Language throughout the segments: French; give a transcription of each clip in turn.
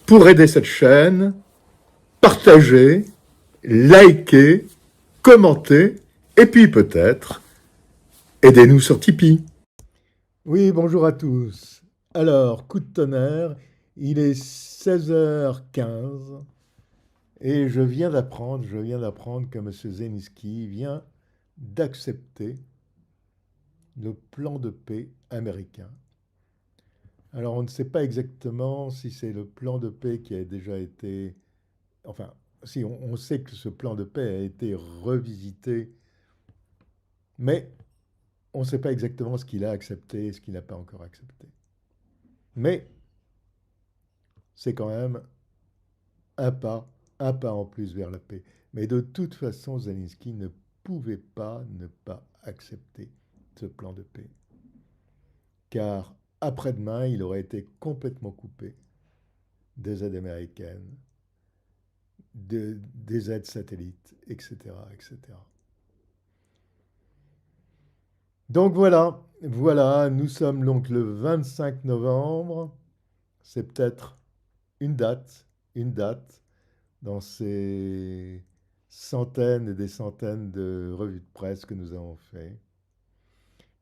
pour aider cette chaîne, partagez, likez, commentez, et puis peut-être, aidez-nous sur Tipeee. Oui, bonjour à tous. Alors, coup de tonnerre, il est 16h15 et je viens d'apprendre que M. Zelensky vient d'accepter le plan de paix américain. Alors, on ne sait pas exactement si c'est le plan de paix qui a déjà été... Enfin, si, on sait que ce plan de paix a été revisité, mais on ne sait pas exactement ce qu'il a accepté et ce qu'il n'a pas encore accepté. Mais c'est quand même un pas en plus vers la paix. Mais de toute façon, Zelensky ne pouvait pas ne pas accepter ce plan de paix. Car après-demain, il aurait été complètement coupé des aides américaines, des aides satellites, etc., etc. Donc voilà, nous sommes donc le 25 novembre. C'est peut-être une date dans ces centaines et des centaines de revues de presse que nous avons fait.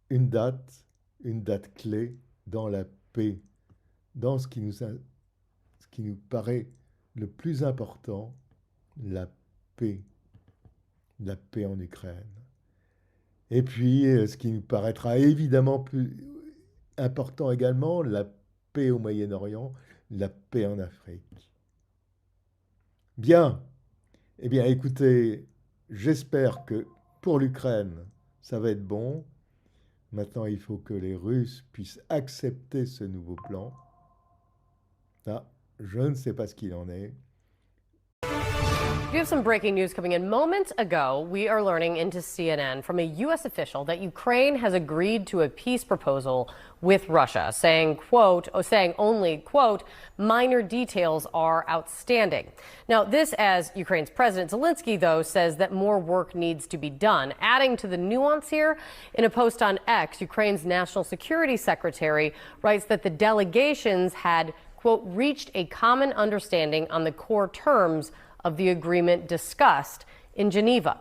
Une date clé dans la paix, dans ce qui nous paraît le plus important, la paix en Ukraine. Et puis, ce qui nous paraîtra évidemment plus important également, la paix au Moyen-Orient, la paix en Afrique. Bien, eh bien écoutez, j'espère que pour l'Ukraine, ça va être bon. Maintenant, il faut que les Russes puissent accepter ce nouveau plan. Là, je ne sais pas ce qu'il en est. We have some breaking news coming in. Moments ago, we are learning into CNN from a U.S. official that Ukraine has agreed to a peace proposal with Russia, saying only, quote, minor details are outstanding. Now, this as Ukraine's President Zelensky, though, says that more work needs to be done. Adding to the nuance here, in a post on X, Ukraine's National Security Secretary writes that the delegations had, quote, reached a common understanding on the core terms of the agreement discussed in Geneva.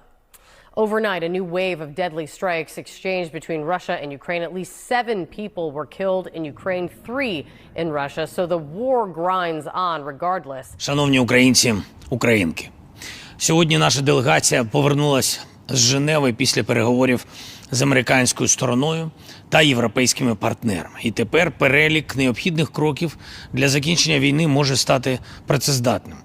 Overnight, a new wave of deadly strikes exchanged between Russia and Ukraine. At least 7 people were killed in Ukraine, 3 in Russia. So the war grinds on regardless. Шановні українці, українки, сьогодні наша делегація повернулася з Женеви після переговорів з американською стороною та європейськими партнерами. І тепер перелік необхідних кроків для закінчення війни може стати працездатним.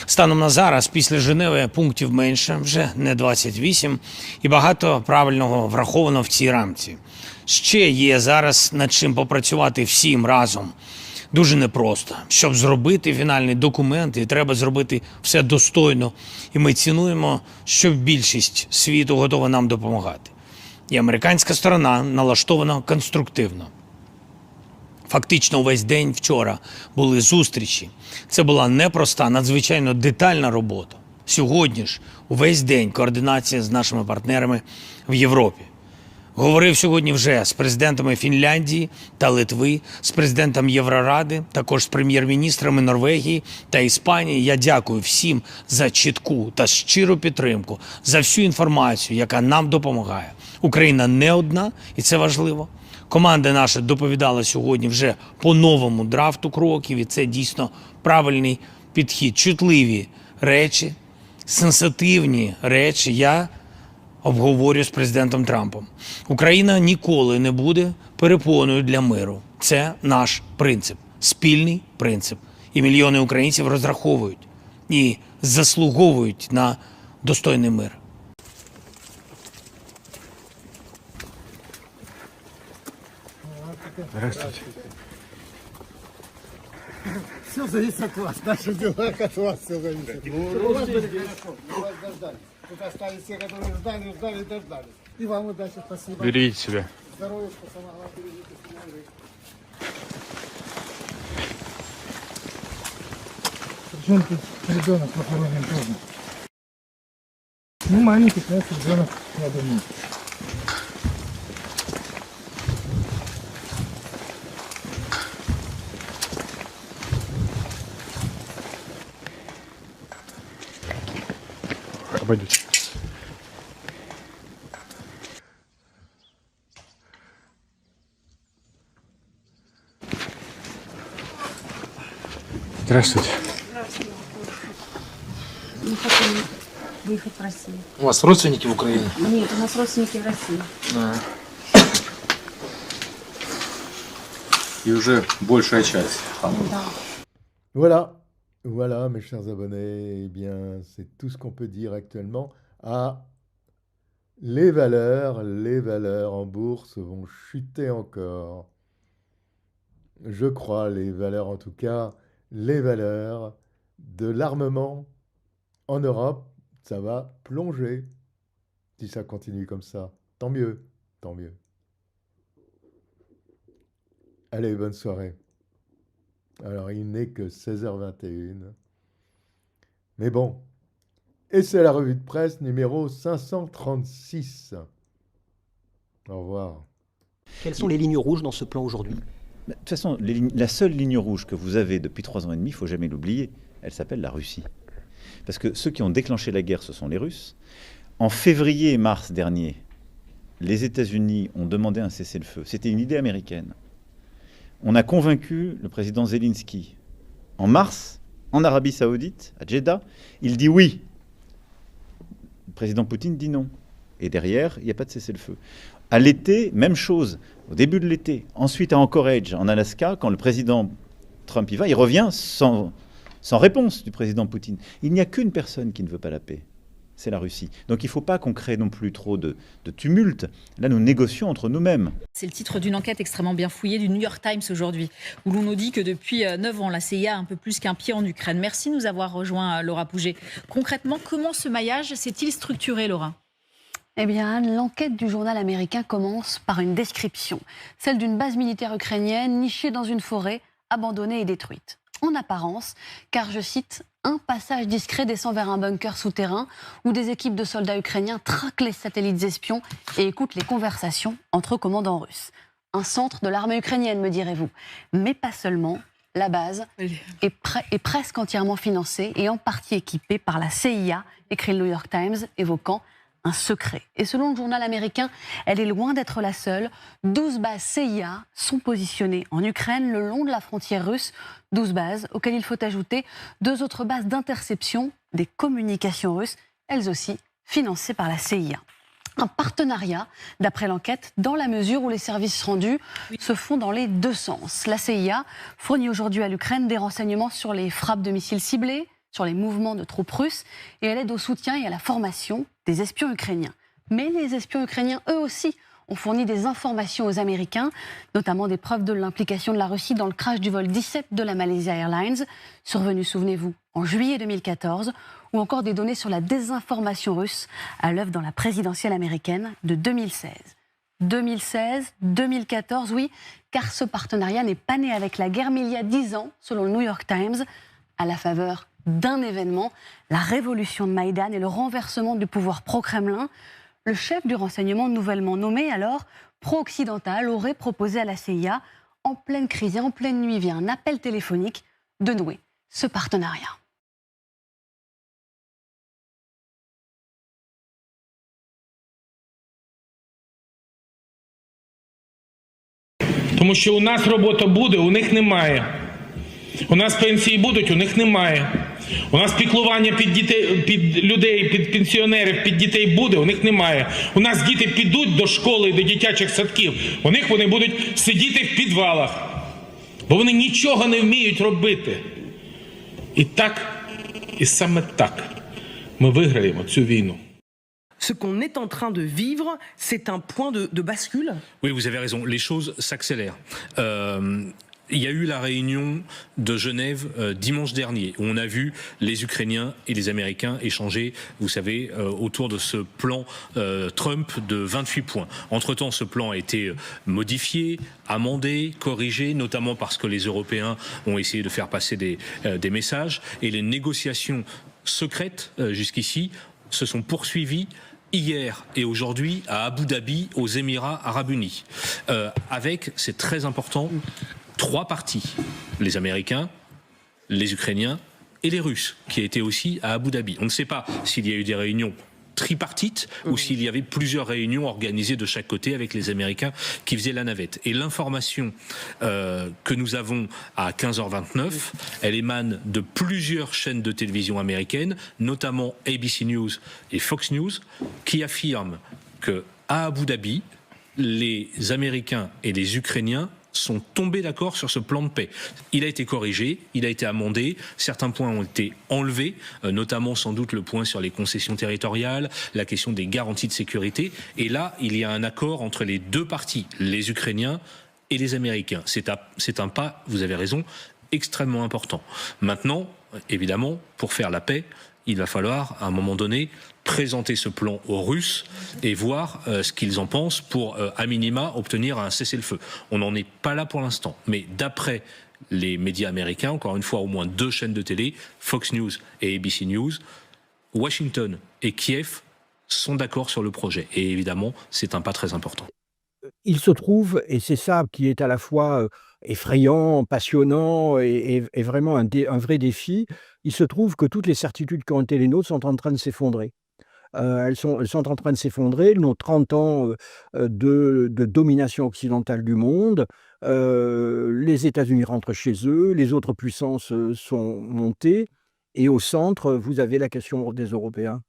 Станом на зараз, після Женеви, пунктів менше, вже не 28, і багато правильного враховано в цій рамці. Ще є зараз над чим попрацювати всім разом. Дуже непросто. Щоб зробити фінальний документ, і треба зробити все достойно. І ми цінуємо, що більшість світу готова нам допомагати. І американська сторона налаштована конструктивно. Фактично увесь день вчора були зустрічі. Це була непроста, надзвичайно детальна робота. Сьогодні ж увесь день координація з нашими партнерами в Європі. Говорив сьогодні вже з президентами Фінляндії та Литви, з президентом Євроради, також з прем'єр-міністрами Норвегії та Іспанії. Я дякую всім за чітку та щиру підтримку, за всю інформацію, яка нам допомагає. Україна не одна, і це важливо. Команда наша доповідала сьогодні вже по новому драфту кроків, і це дійсно правильний підхід. Чутливі речі, сенситивні речі я обговорю з президентом Трампом. Україна ніколи не буде перепоною для миру. Це наш принцип, спільний принцип. І мільйони українців розраховують і заслуговують на достойний мир. Здравствуйте. Все зависит от вас. Наши дела от вас все зависит. Ну, вас дождались. Тут остались те, которые ждали и дождались. И вам удачи, спасибо. Берегите себя. Здоровья, самое главное, берегите себя. Причем тут ребенок похоронен тоже. Ну, маленький, конечно, ребенок, я думаю. пойдете. Здравствуйте. Мы хотим выехать в Россию. У вас родственники в Украине? Нет, у нас родственники в России. И уже большая часть. Да. Voilà, voilà, mes chers abonnés, eh bien, c'est tout ce qu'on peut dire actuellement. Ah, les valeurs en bourse vont chuter encore. Je crois, les valeurs en tout cas, les valeurs de l'armement en Europe, ça va plonger. Si ça continue comme ça, tant mieux, tant mieux. Allez, bonne soirée. Alors, il n'est que 16h21. Mais bon, et c'est la revue de presse numéro 536. Au revoir. Quelles sont les lignes rouges dans ce plan aujourd'hui ? De toute façon, la seule ligne rouge que vous avez depuis 3 ans et demi, il ne faut jamais l'oublier, elle s'appelle la Russie. Parce que ceux qui ont déclenché la guerre, ce sont les Russes. En février et mars dernier, les États-Unis ont demandé un cessez-le-feu. C'était une idée américaine. On a convaincu le président Zelensky. En mars, en Arabie Saoudite, à Jeddah, il dit oui. Le président Poutine dit non. Et derrière, il n'y a pas de cessez-le-feu. À l'été, même chose, au début de l'été. Ensuite, à Anchorage, en Alaska, quand le président Trump y va, il revient sans réponse du président Poutine. Il n'y a qu'une personne qui ne veut pas la paix, c'est la Russie. Donc il ne faut pas qu'on crée non plus trop de tumulte. Là, nous négocions entre nous-mêmes. C'est le titre d'une enquête extrêmement bien fouillée du New York Times aujourd'hui, où l'on nous dit que depuis 9 ans, la CIA a un peu plus qu'un pied en Ukraine. Merci de nous avoir rejoint, Laura Pouget. Concrètement, comment ce maillage s'est-il structuré, Laura ? Eh bien, Anne, l'enquête du journal américain commence par une description, celle d'une base militaire ukrainienne nichée dans une forêt, abandonnée et détruite. En apparence, car, je cite, un passage discret descend vers un bunker souterrain où des équipes de soldats ukrainiens traquent les satellites espions et écoutent les conversations entre commandants russes. Un centre de l'armée ukrainienne, me direz-vous. Mais pas seulement. La base est presque entièrement financée et en partie équipée par la CIA, écrit le New York Times, évoquant un secret. Et selon le journal américain, elle est loin d'être la seule. 12 bases CIA sont positionnées en Ukraine, le long de la frontière russe. 12 bases auxquelles il faut ajouter 2 autres bases d'interception des communications russes, elles aussi financées par la CIA. Un partenariat, d'après l'enquête, dans la mesure où les services rendus se font dans les 2 sens. La CIA fournit aujourd'hui à l'Ukraine des renseignements sur les frappes de missiles ciblés, sur les mouvements de troupes russes, et elle aide au soutien et à la formation des espions ukrainiens. Mais les espions ukrainiens, eux aussi, ont fourni des informations aux Américains, notamment des preuves de l'implication de la Russie dans le crash du vol 17 de la Malaysia Airlines, survenu, souvenez-vous, en juillet 2014, ou encore des données sur la désinformation russe à l'œuvre dans la présidentielle américaine de 2016. 2016, 2014, oui, car ce partenariat n'est pas né avec la guerre, mais il y a 10 ans, selon le New York Times, à la faveur d'un événement, la révolution de Maïdan et le renversement du pouvoir pro-Kremlin. Le chef du renseignement nouvellement nommé, alors pro-occidental, aurait proposé à la CIA, en pleine crise et en pleine nuit via un appel téléphonique, de nouer ce partenariat. Тому що у нас робота буде, у них немає. У нас пенсії будуть, у них немає. У нас піклування під дітей, під людей, під пенсіонерів, під дітей буде, у них немає. У нас діти підуть до школи і до дитячих садків, у них вони будуть сидіти в підвалах, бо вони нічого не вміють робити. І так, і саме так ми виграємо цю війну. Ce qu'on est en train de vivre, c'est un point de bascule. Oui, vous avez raison. Les choses s'accélèrent. Il y a eu la réunion de Genève dimanche dernier, où on a vu les Ukrainiens et les Américains échanger, vous savez, autour de ce plan Trump de 28 points. Entre-temps, ce plan a été modifié, amendé, corrigé, notamment parce que les Européens ont essayé de faire passer des messages. Et les négociations secrètes, jusqu'ici, se sont poursuivies hier et aujourd'hui à Abu Dhabi, aux Émirats Arabes Unis, avec, c'est très important, 3 parties, les Américains, les Ukrainiens et les Russes, qui étaient aussi à Abu Dhabi. On ne sait pas s'il y a eu des réunions tripartite ou s'il y avait plusieurs réunions organisées de chaque côté avec les Américains qui faisaient la navette. Et l'information que nous avons à 15h29, elle émane de plusieurs chaînes de télévision américaines, notamment ABC News et Fox News, qui affirment que à Abu Dhabi, les Américains et les Ukrainiens sont tombés d'accord sur ce plan de paix. Il a été corrigé, il a été amendé, certains points ont été enlevés, notamment sans doute le point sur les concessions territoriales, la question des garanties de sécurité. Et là, il y a un accord entre les deux parties, les Ukrainiens et les Américains. C'est un pas, vous avez raison, extrêmement important. Maintenant, évidemment, pour faire la paix, il va falloir, à un moment donné, présenter ce plan aux Russes et voir ce qu'ils en pensent pour, à minima, obtenir un cessez-le-feu. On n'en est pas là pour l'instant. Mais d'après les médias américains, encore une fois, au moins 2 chaînes de télé, Fox News et ABC News, Washington et Kiev sont d'accord sur le projet. Et évidemment, c'est un pas très important. Il se trouve, et c'est ça qui est à la fois effrayant, passionnant et vraiment un vrai défi, il se trouve que toutes les certitudes qui ont été les nôtres sont en train de s'effondrer. Elles sont en train de s'effondrer. Nos 30 ans de domination occidentale du monde, les États-Unis rentrent chez eux, les autres puissances sont montées, et au centre, vous avez la question des Européens.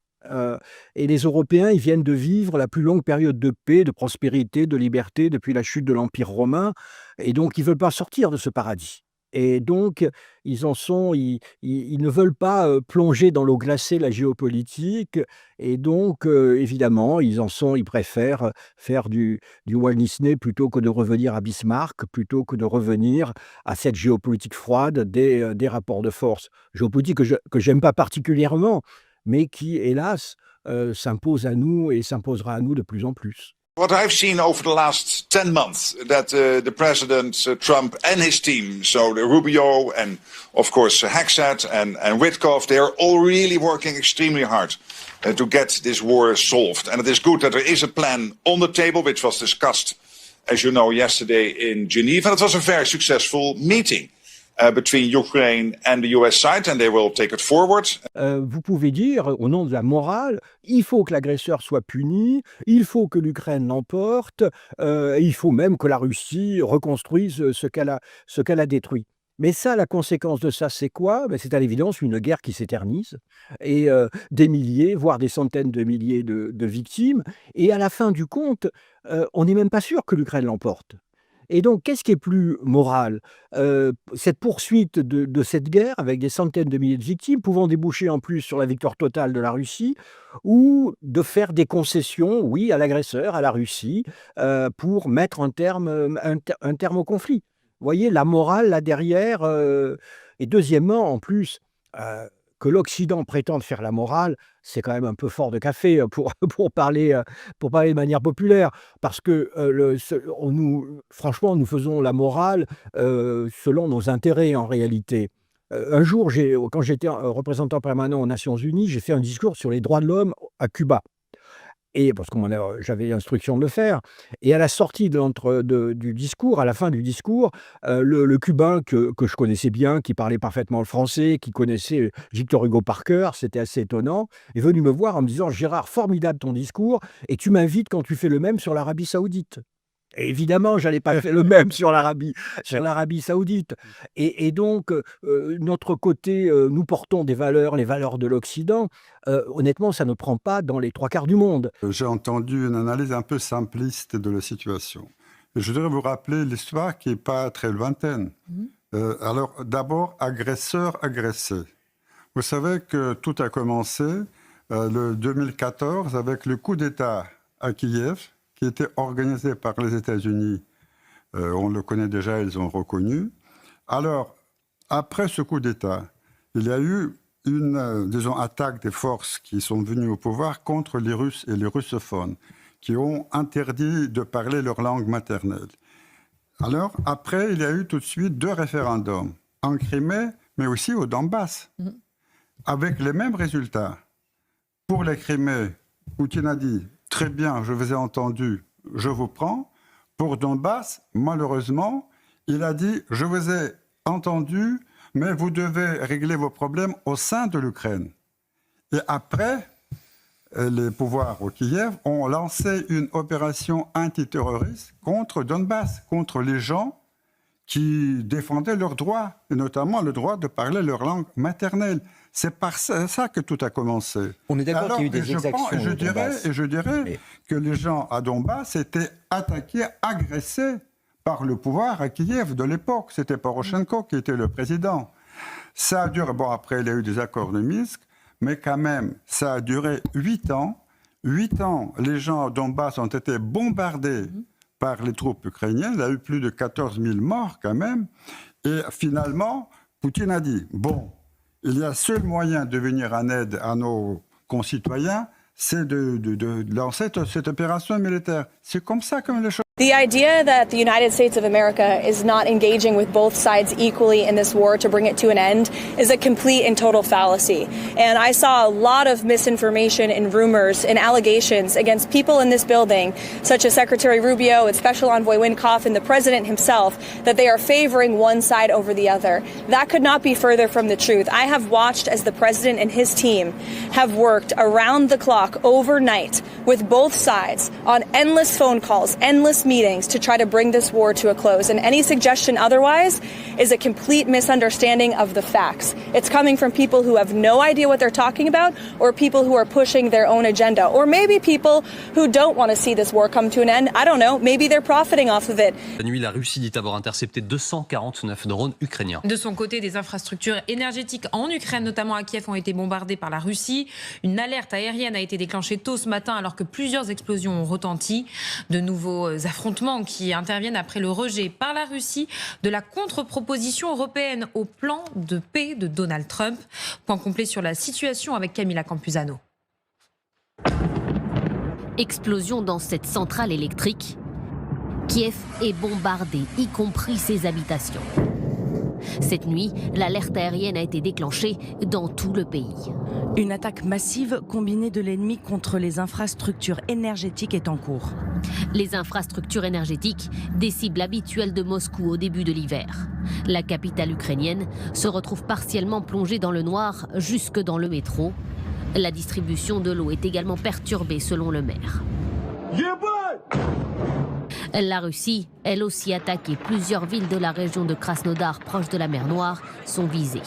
Et les Européens, ils viennent de vivre la plus longue période de paix, de prospérité, de liberté depuis la chute de l'Empire romain, et donc ils ne veulent pas sortir de ce paradis. Et donc, ils ne veulent pas plonger dans l'eau glacée la géopolitique, et donc, évidemment, ils préfèrent faire du Walt Disney plutôt que de revenir à Bismarck, plutôt que de revenir à cette géopolitique froide des rapports de force. Géopolitique que j'aime pas particulièrement, mais qui, hélas, s'impose à nous et s'imposera à nous de plus en plus. What I've seen over the last 10 months, that the President Trump and his team, so the Rubio and of course Hexat and Witkoff, they are all really working extremely hard to get this war solved. And it is good that there is a plan on the table, which was discussed, as you know, yesterday in Geneva. And it was a very successful meeting between Ukraine and the US side, and they will take it forward. Vous pouvez dire, au nom de la morale, il faut que l'agresseur soit puni, il faut que l'Ukraine l'emporte, il faut même que la Russie reconstruise ce qu'elle a détruit. Mais ça, la conséquence de ça, c'est quoi? C'est à l'évidence une guerre qui s'éternise, et des milliers, voire des centaines de milliers de victimes, et à la fin du compte, on n'est même pas sûr que l'Ukraine l'emporte. Et donc, qu'est-ce qui est plus moral? Cette poursuite de cette guerre, avec des centaines de milliers de victimes, pouvant déboucher en plus sur la victoire totale de la Russie, ou de faire des concessions, oui, à l'agresseur, à la Russie, pour mettre un terme au conflit. Vous voyez, la morale, là derrière. Et deuxièmement, en plus, que l'Occident prétende faire la morale, c'est quand même un peu fort de café pour parler de manière populaire. Parce que, franchement, nous faisons la morale selon nos intérêts, en réalité. Un jour, quand j'étais représentant permanent aux Nations Unies, j'ai fait un discours sur les droits de l'homme à Cuba. Et parce que j'avais l'instruction de le faire. Et à la sortie du discours, à la fin du discours, le Cubain que je connaissais bien, qui parlait parfaitement le français, qui connaissait Victor Hugo par cœur, c'était assez étonnant, est venu me voir en me disant « Gérard, formidable ton discours, et tu m'invites quand tu fais le même sur l'Arabie Saoudite ». Et évidemment, je n'allais pas faire le même sur l'Arabie Saoudite. Et donc, notre côté, nous portons les valeurs de l'Occident. Honnêtement, ça ne prend pas dans les 3/4 du monde. J'ai entendu une analyse un peu simpliste de la situation. Je voudrais vous rappeler l'histoire qui n'est pas très lointaine. Alors, d'abord, agresseur-agressé. Vous savez que tout a commencé le 2014 avec le coup d'État à Kiev, qui était organisé par les États-Unis. On le connaît déjà, ils ont reconnu. Alors, après ce coup d'État, il y a eu une, attaque des forces qui sont venues au pouvoir contre les Russes et les russophones, qui ont interdit de parler leur langue maternelle. Alors, après, il y a eu tout de suite 2 référendums, en Crimée, mais aussi au Donbass, avec les mêmes résultats. Pour la Crimée, Poutine a dit « Très bien, je vous ai entendu, je vous prends ». Pour Donbass, malheureusement, il a dit « Je vous ai entendu, mais vous devez régler vos problèmes au sein de l'Ukraine. Et après, les pouvoirs au Kiev ont lancé une opération antiterroriste contre Donbass, contre les gens qui défendaient leurs droits, et notamment le droit de parler leur langue maternelle. C'est par ça que tout a commencé. On est d'accord qu'il y a eu des exactions Et au je dirais que les gens à Donbass étaient attaqués, agressés par le pouvoir à Kiev de l'époque. C'était Poroshenko qui était le président. Ça a duré, bon après il y a eu des accords de Minsk, mais quand même, ça a duré 8 ans. 8 ans, les gens à Donbass ont été bombardés par les troupes ukrainiennes. Il y a eu plus de 14 000 morts quand même. Et finalement, Poutine a dit, bon, il y a seul moyen de venir en aide à nos concitoyens, c'est de lancer cette opération militaire. C'est comme ça que les choses... The idea that the United States of America is not engaging with both sides equally in this war to bring it to an end is a complete and total fallacy. And I saw a lot of misinformation and rumors and allegations against people in this building, such as Secretary Rubio and Special Envoy Wynkoff and the President himself, that they are favoring one side over the other. That could not be further from the truth. I have watched as the President and his team have worked around the clock overnight with both sides on endless phone calls, endless meetings to try to bring this war to a close. And any suggestion otherwise is a complete misunderstanding of the facts. It's coming from people who have no idea what they're talking about, or people who are pushing their own agenda, or maybe people who don't want to see this war come to an end. I don't know, maybe they're profiting off of it. La nuit, la Russie dit avoir intercepté 249 drones ukrainiens. De son côté, des infrastructures énergétiques en Ukraine, notamment à Kiev, ont été bombardées par la Russie. Une alerte aérienne a été déclenchée tôt ce matin alors que plusieurs explosions ont retenti. De nouveaux affrontements qui interviennent après le rejet par la Russie de la contre-proposition européenne au plan de paix de Donald Trump. Point complet sur la situation avec Camila Campuzano. Explosion dans cette centrale électrique. Kiev est bombardé, y compris ses habitations. Cette nuit, l'alerte aérienne a été déclenchée dans tout le pays. Une attaque massive combinée de l'ennemi contre les infrastructures énergétiques est en cours. Les infrastructures énergétiques, des cibles habituelles de Moscou au début de l'hiver. La capitale ukrainienne se retrouve partiellement plongée dans le noir jusque dans le métro. La distribution de l'eau est également perturbée selon le maire. La Russie, elle aussi attaquée. Plusieurs villes de la région de Krasnodar, proche de la mer Noire, sont visées.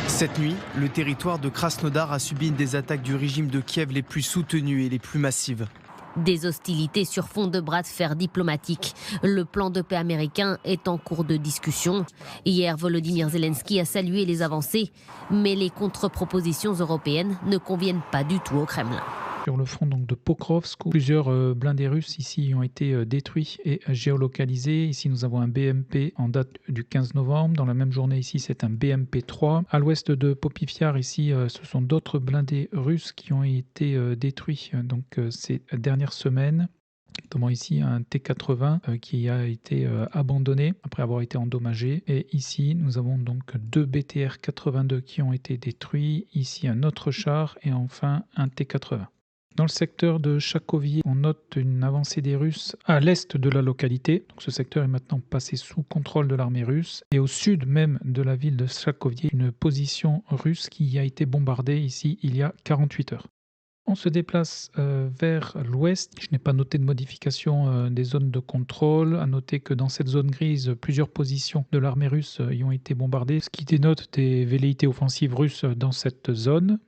Cette nuit, le territoire de Krasnodar a subi une des attaques du régime de Kiev les plus soutenues et les plus massives. Des hostilités sur fond de bras de fer diplomatique. Le plan de paix américain est en cours de discussion. Hier, Volodymyr Zelensky a salué les avancées, mais les contre-propositions européennes ne conviennent pas du tout au Kremlin. Sur le front donc de Pokrovsk, où plusieurs blindés russes ici ont été détruits et géolocalisés. Ici, nous avons un BMP en date du 15 novembre. Dans la même journée, ici, c'est un BMP-3. À l'ouest de Popiviar, ici, ce sont d'autres blindés russes qui ont été détruits donc, ces dernières semaines. Notamment ici un T-80 qui a été abandonné après avoir été endommagé. Et ici, nous avons donc 2 BTR-82 qui ont été détruits. Ici, un autre char et enfin un T-80. Dans le secteur de Chakovie, on note une avancée des Russes à l'est de la localité. Donc ce secteur est maintenant passé sous contrôle de l'armée russe. Et au sud même de la ville de Chakovie, une position russe qui a été bombardée ici il y a 48 heures. On se déplace vers l'ouest. Je n'ai pas noté de modification des zones de contrôle. À noter que dans cette zone grise, plusieurs positions de l'armée russe y ont été bombardées, ce qui dénote des velléités offensives russes dans cette zone.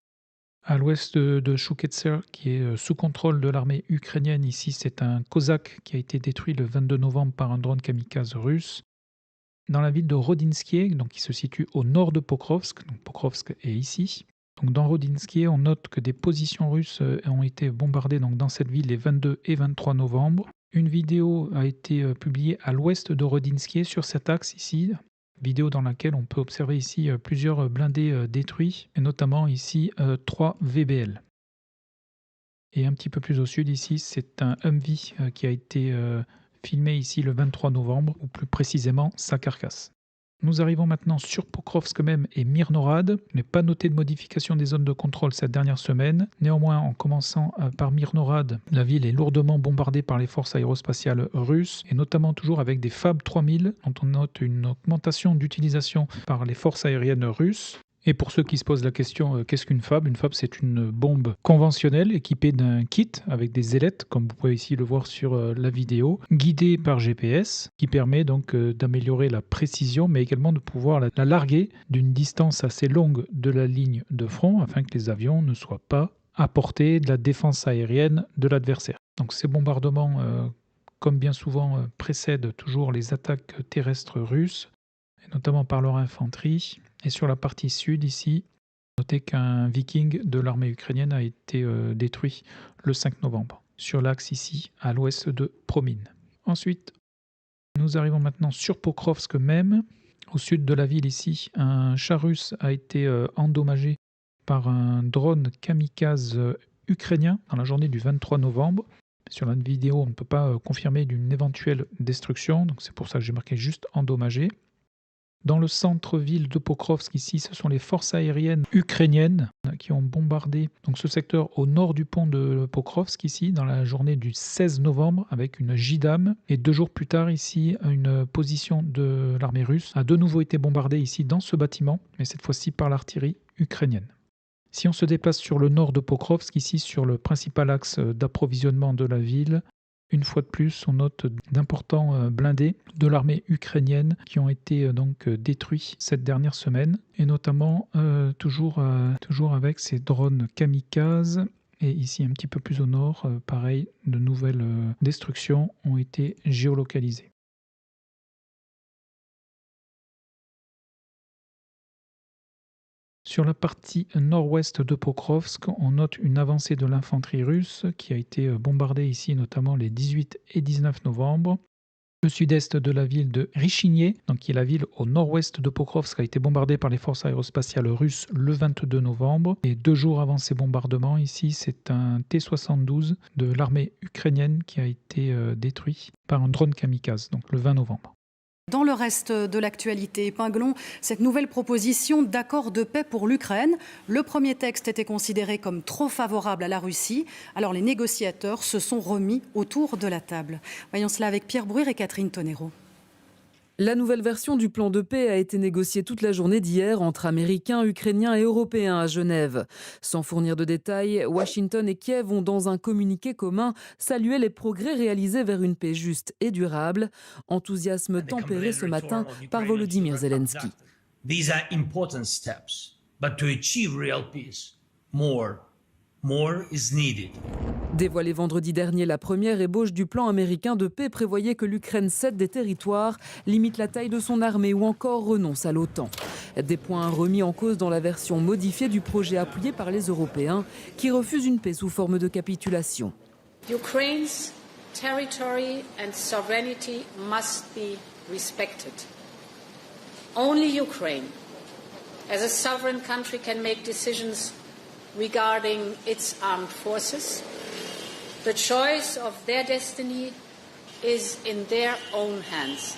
À l'ouest de Chouketser, qui est sous contrôle de l'armée ukrainienne, ici c'est un Kozak qui a été détruit le 22 novembre par un drone kamikaze russe. Dans la ville de Rodinskie, donc qui se situe au nord de Pokrovsk, donc Pokrovsk est ici. Donc dans Rodinskie, on note que des positions russes ont été bombardées donc dans cette ville les 22 et 23 novembre. Une vidéo a été publiée à l'ouest de Rodinskie sur cet axe ici. Vidéo dans laquelle on peut observer ici plusieurs blindés détruits, et notamment ici 3 VBL. Et un petit peu plus au sud ici, c'est un Humvee qui a été filmé ici le 23 novembre, ou plus précisément sa carcasse. Nous arrivons maintenant sur Pokrovsk même et Myrnorad. Je n'ai pas noté de modification des zones de contrôle cette dernière semaine. Néanmoins, en commençant par Myrnorad, la ville est lourdement bombardée par les forces aérospatiales russes, et notamment toujours avec des FAB 3000, dont on note une augmentation d'utilisation par les forces aériennes russes. Et pour ceux qui se posent la question, qu'est-ce qu'une FAB? Une FAB, c'est une bombe conventionnelle équipée d'un kit avec des ailettes, comme vous pouvez ici le voir sur la vidéo, guidée par GPS, qui permet donc d'améliorer la précision, mais également de pouvoir la larguer d'une distance assez longue de la ligne de front, afin que les avions ne soient pas à portée de la défense aérienne de l'adversaire. Donc ces bombardements, comme bien souvent, précèdent toujours les attaques terrestres russes, et notamment par leur infanterie. Et sur la partie sud, ici, notez qu'un Viking de l'armée ukrainienne a été détruit le 5 novembre, sur l'axe ici, à l'ouest de Promine. Ensuite, nous arrivons maintenant sur Pokrovsk même. Au sud de la ville ici, un char russe a été endommagé par un drone kamikaze ukrainien dans la journée du 23 novembre. Sur la vidéo, on ne peut pas confirmer d'une éventuelle destruction, donc c'est pour ça que j'ai marqué juste endommagé. Dans le centre-ville de Pokrovsk, ici, ce sont les forces aériennes ukrainiennes qui ont bombardé donc, ce secteur au nord du pont de Pokrovsk, ici, dans la journée du 16 novembre, avec une JDAM. Et 2 jours plus tard, ici, une position de l'armée russe a de nouveau été bombardée ici, dans ce bâtiment, mais cette fois-ci par l'artillerie ukrainienne. Si on se déplace sur le nord de Pokrovsk, ici, sur le principal axe d'approvisionnement de la ville, une fois de plus, on note d'importants blindés de l'armée ukrainienne qui ont été donc détruits cette dernière semaine, et notamment toujours avec ces drones kamikazes. Et ici, un petit peu plus au nord, pareil, de nouvelles destructions ont été géolocalisées. Sur la partie nord-ouest de Pokrovsk, on note une avancée de l'infanterie russe qui a été bombardée ici notamment les 18 et 19 novembre. Le sud-est de la ville de Rychinie, donc qui est la ville au nord-ouest de Pokrovsk, a été bombardée par les forces aérospatiales russes le 22 novembre. Et 2 jours avant ces bombardements, ici, c'est un T-72 de l'armée ukrainienne qui a été détruit par un drone kamikaze, donc le 20 novembre. Dans le reste de l'actualité, épinglons cette nouvelle proposition d'accord de paix pour l'Ukraine. Le premier texte était considéré comme trop favorable à la Russie. Alors les négociateurs se sont remis autour de la table. Voyons cela avec Pierre Bruire et Catherine Tonero. La nouvelle version du plan de paix a été négociée toute la journée d'hier entre Américains, Ukrainiens et Européens à Genève. Sans fournir de détails, Washington et Kiev ont dans un communiqué commun salué les progrès réalisés vers une paix juste et durable. Enthousiasme tempéré ce matin par Volodymyr Zelensky. These are important steps, but to achieve real peace, more is needed. Dévoilée vendredi dernier, la première ébauche du plan américain de paix prévoyait que l'Ukraine cède des territoires, limite la taille de son armée ou encore renonce à l'OTAN. Des points remis en cause dans la version modifiée du projet appuyé par les Européens qui refusent une paix sous forme de capitulation. Ukraine's territory and sovereignty must be respected. Only Ukraine, as a sovereign country, can make decisions regarding its armed forces. The choice of their destiny is in their own hands.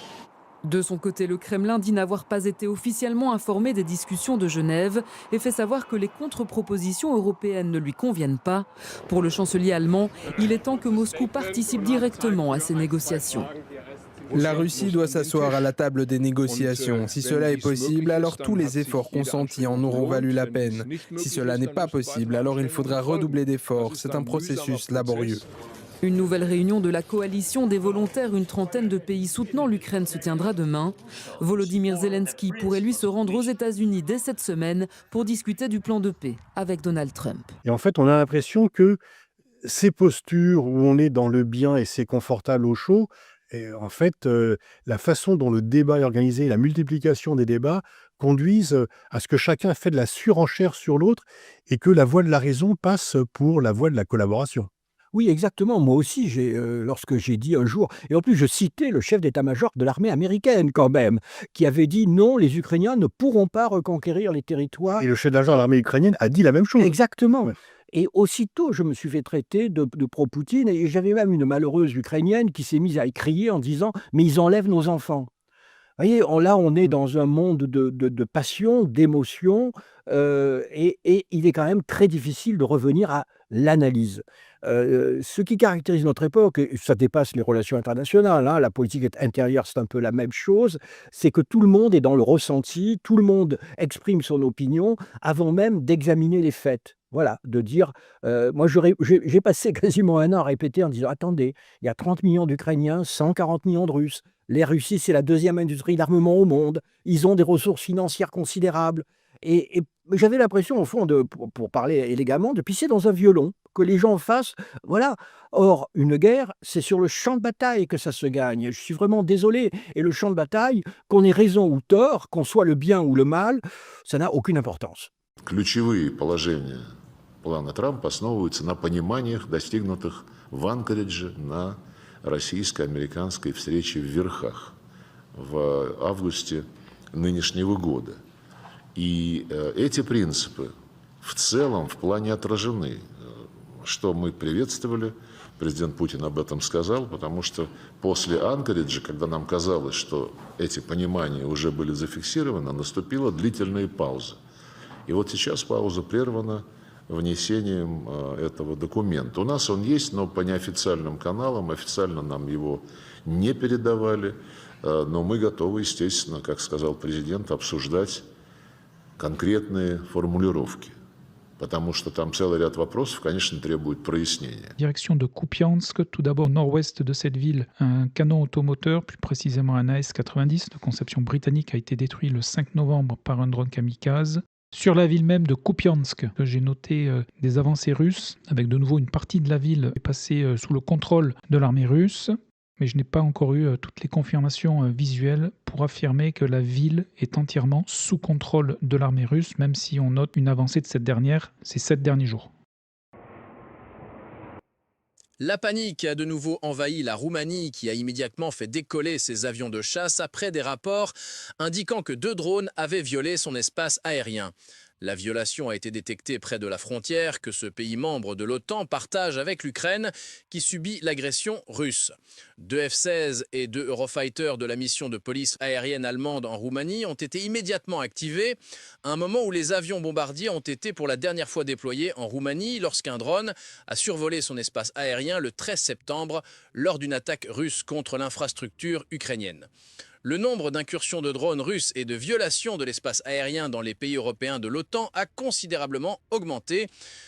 De son côté, le Kremlin dit n'avoir pas été officiellement informé des discussions de Genève et fait savoir que les contre-propositions européennes ne lui conviennent pas. Pour le chancelier allemand, il est temps que Moscou participe directement à ces négociations. La Russie doit s'asseoir à la table des négociations. Si cela est possible, alors tous les efforts consentis en auront valu la peine. Si cela n'est pas possible, alors il faudra redoubler d'efforts. C'est un processus laborieux. Une nouvelle réunion de la coalition des volontaires, une trentaine de pays soutenant l'Ukraine, se tiendra demain. Volodymyr Zelensky pourrait lui se rendre aux États-Unis dès cette semaine pour discuter du plan de paix avec Donald Trump. Et en fait, on a l'impression que ces postures où on est dans le bien et c'est confortable au chaud, et en fait, la façon dont le débat est organisé, la multiplication des débats, conduisent à ce que chacun fait de la surenchère sur l'autre et que la voie de la raison passe pour la voie de la collaboration. Oui, exactement. Moi aussi, lorsque j'ai dit un jour, et en plus je citais le chef d'état-major de l'armée américaine quand même, qui avait dit non, les Ukrainiens ne pourront pas reconquérir les territoires. Et le chef d'état-major de l'armée ukrainienne a dit la même chose. Exactement. Ouais. Et aussitôt, je me suis fait traiter de pro-Poutine, et j'avais même une malheureuse Ukrainienne qui s'est mise à crier en disant « mais ils enlèvent nos enfants ». Vous voyez, là, on est dans un monde de passion, d'émotion, et il est quand même très difficile de revenir à l'analyse. Ce qui caractérise notre époque, et ça dépasse les relations internationales, hein, la politique intérieure, c'est un peu la même chose, c'est que tout le monde est dans le ressenti, tout le monde exprime son opinion avant même d'examiner les faits. Voilà, de dire, moi j'ai passé quasiment 1 an à répéter en disant: «Attendez, il y a 30 millions d'Ukrainiens, 140 millions de Russes. Les Russies, c'est la 2e industrie d'armement au monde. Ils ont des ressources financières considérables». Et j'avais l'impression, au fond, pour parler élégamment, de pisser dans un violon, que les gens fassent, voilà. Or, une guerre, c'est sur le champ de bataille que ça se gagne. Je suis vraiment désolé. Et le champ de bataille, qu'on ait raison ou tort, qu'on soit le bien ou le mal, ça n'a aucune importance. Ключевые положения плана Трампа основываются на пониманиях, достигнутых в Анкоридже на российско-американской встрече в Верхах в августе нынешнего года. И эти принципы в целом в плане отражены, что мы приветствовали. Президент Путин об этом сказал, потому что после Анкориджа, когда нам казалось, что эти понимания уже были зафиксированы, наступила длительная пауза. И вот сейчас пауза прервана внесением этого документа. У нас он есть, но по неофициальным каналам, официально нам его не передавали, но мы готовы, естественно, как сказал президент, обсуждать конкретные формулировки, потому что там целый ряд вопросов, конечно, требует прояснения. Direction de Kupiansk, tout d'abord au nord-ouest de cette ville, un canon automoteur, plus précisément un AS-90 de conception britannique, a été détruit le 5 novembre par un drone kamikaze. Sur la ville même de Kupiansk, j'ai noté des avancées russes, avec de nouveau une partie de la ville passée sous le contrôle de l'armée russe. Mais je n'ai pas encore eu toutes les confirmations visuelles pour affirmer que la ville est entièrement sous contrôle de l'armée russe, même si on note une avancée de cette dernière ces 7 derniers jours. La panique a de nouveau envahi la Roumanie, qui a immédiatement fait décoller ses avions de chasse après des rapports indiquant que 2 drones avaient violé son espace aérien. La violation a été détectée près de la frontière que ce pays membre de l'OTAN partage avec l'Ukraine, qui subit l'agression russe. 2 F-16 et 2 Eurofighter de la mission de police aérienne allemande en Roumanie ont été immédiatement activés, à un moment où les avions bombardiers ont été pour la dernière fois déployés en Roumanie lorsqu'un drone a survolé son espace aérien le 13 septembre lors d'une attaque russe contre l'infrastructure ukrainienne. Le nombre d'incursions de drones russes et de violations de l'espace aérien dans les pays européens de l'OTAN a considérablement augmenté,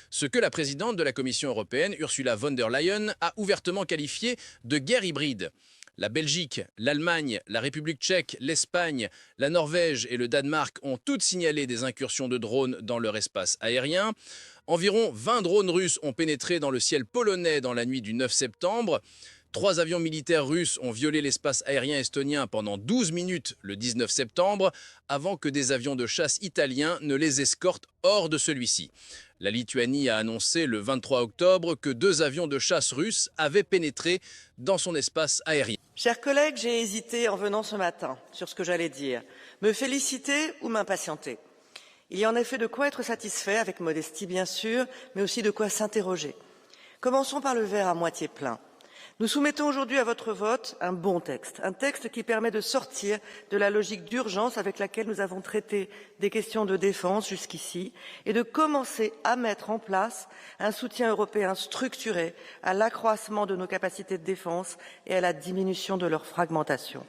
ce que la présidente de la Commission européenne, Ursula von der Leyen, a ouvertement qualifié de guerre hybride. La Belgique, l'Allemagne, la République tchèque, l'Espagne, la Norvège et le Danemark ont toutes signalé des incursions de drones dans leur espace aérien. Environ 20 drones russes ont pénétré dans le ciel polonais dans la nuit du 9 septembre. 3 avions militaires russes ont violé l'espace aérien estonien pendant 12 minutes le 19 septembre, avant que des avions de chasse italiens ne les escortent hors de celui-ci. La Lituanie a annoncé le 23 octobre que 2 avions de chasse russes avaient pénétré dans son espace aérien. Chers collègues, j'ai hésité en venant ce matin sur ce que j'allais dire. Me féliciter ou m'impatienter? Il y a en effet de quoi être satisfait, avec modestie bien sûr, mais aussi de quoi s'interroger. Commençons par le verre à moitié plein. Nous soumettons aujourd'hui à votre vote un bon texte, un texte qui permet de sortir de la logique d'urgence avec laquelle nous avons traité des questions de défense jusqu'ici et de commencer à mettre en place un soutien européen structuré à l'accroissement de nos capacités de défense et à la diminution de leur fragmentation.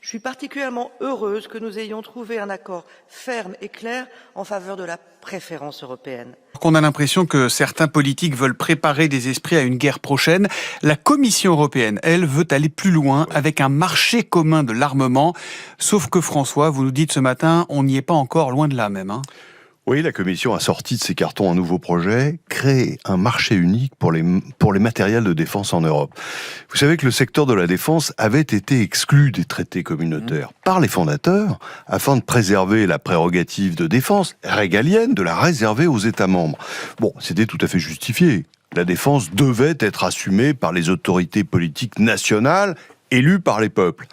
Je suis particulièrement heureuse que nous ayons trouvé un accord ferme et clair en faveur de la préférence européenne. On a l'impression que certains politiques veulent préparer des esprits à une guerre prochaine. La Commission européenne, elle, veut aller plus loin avec un marché commun de l'armement. Sauf que François, vous nous dites ce matin, on n'y est pas encore, loin de là même. Oui, la Commission a sorti de ses cartons un nouveau projet, créer un marché unique pour les matériels de défense en Europe. Vous savez que le secteur de la défense avait été exclu des traités communautaires par les fondateurs afin de préserver la prérogative de défense régalienne de la réserver aux États membres. Bon, c'était tout à fait justifié. La défense devait être assumée par les autorités politiques nationales élu par les peuples.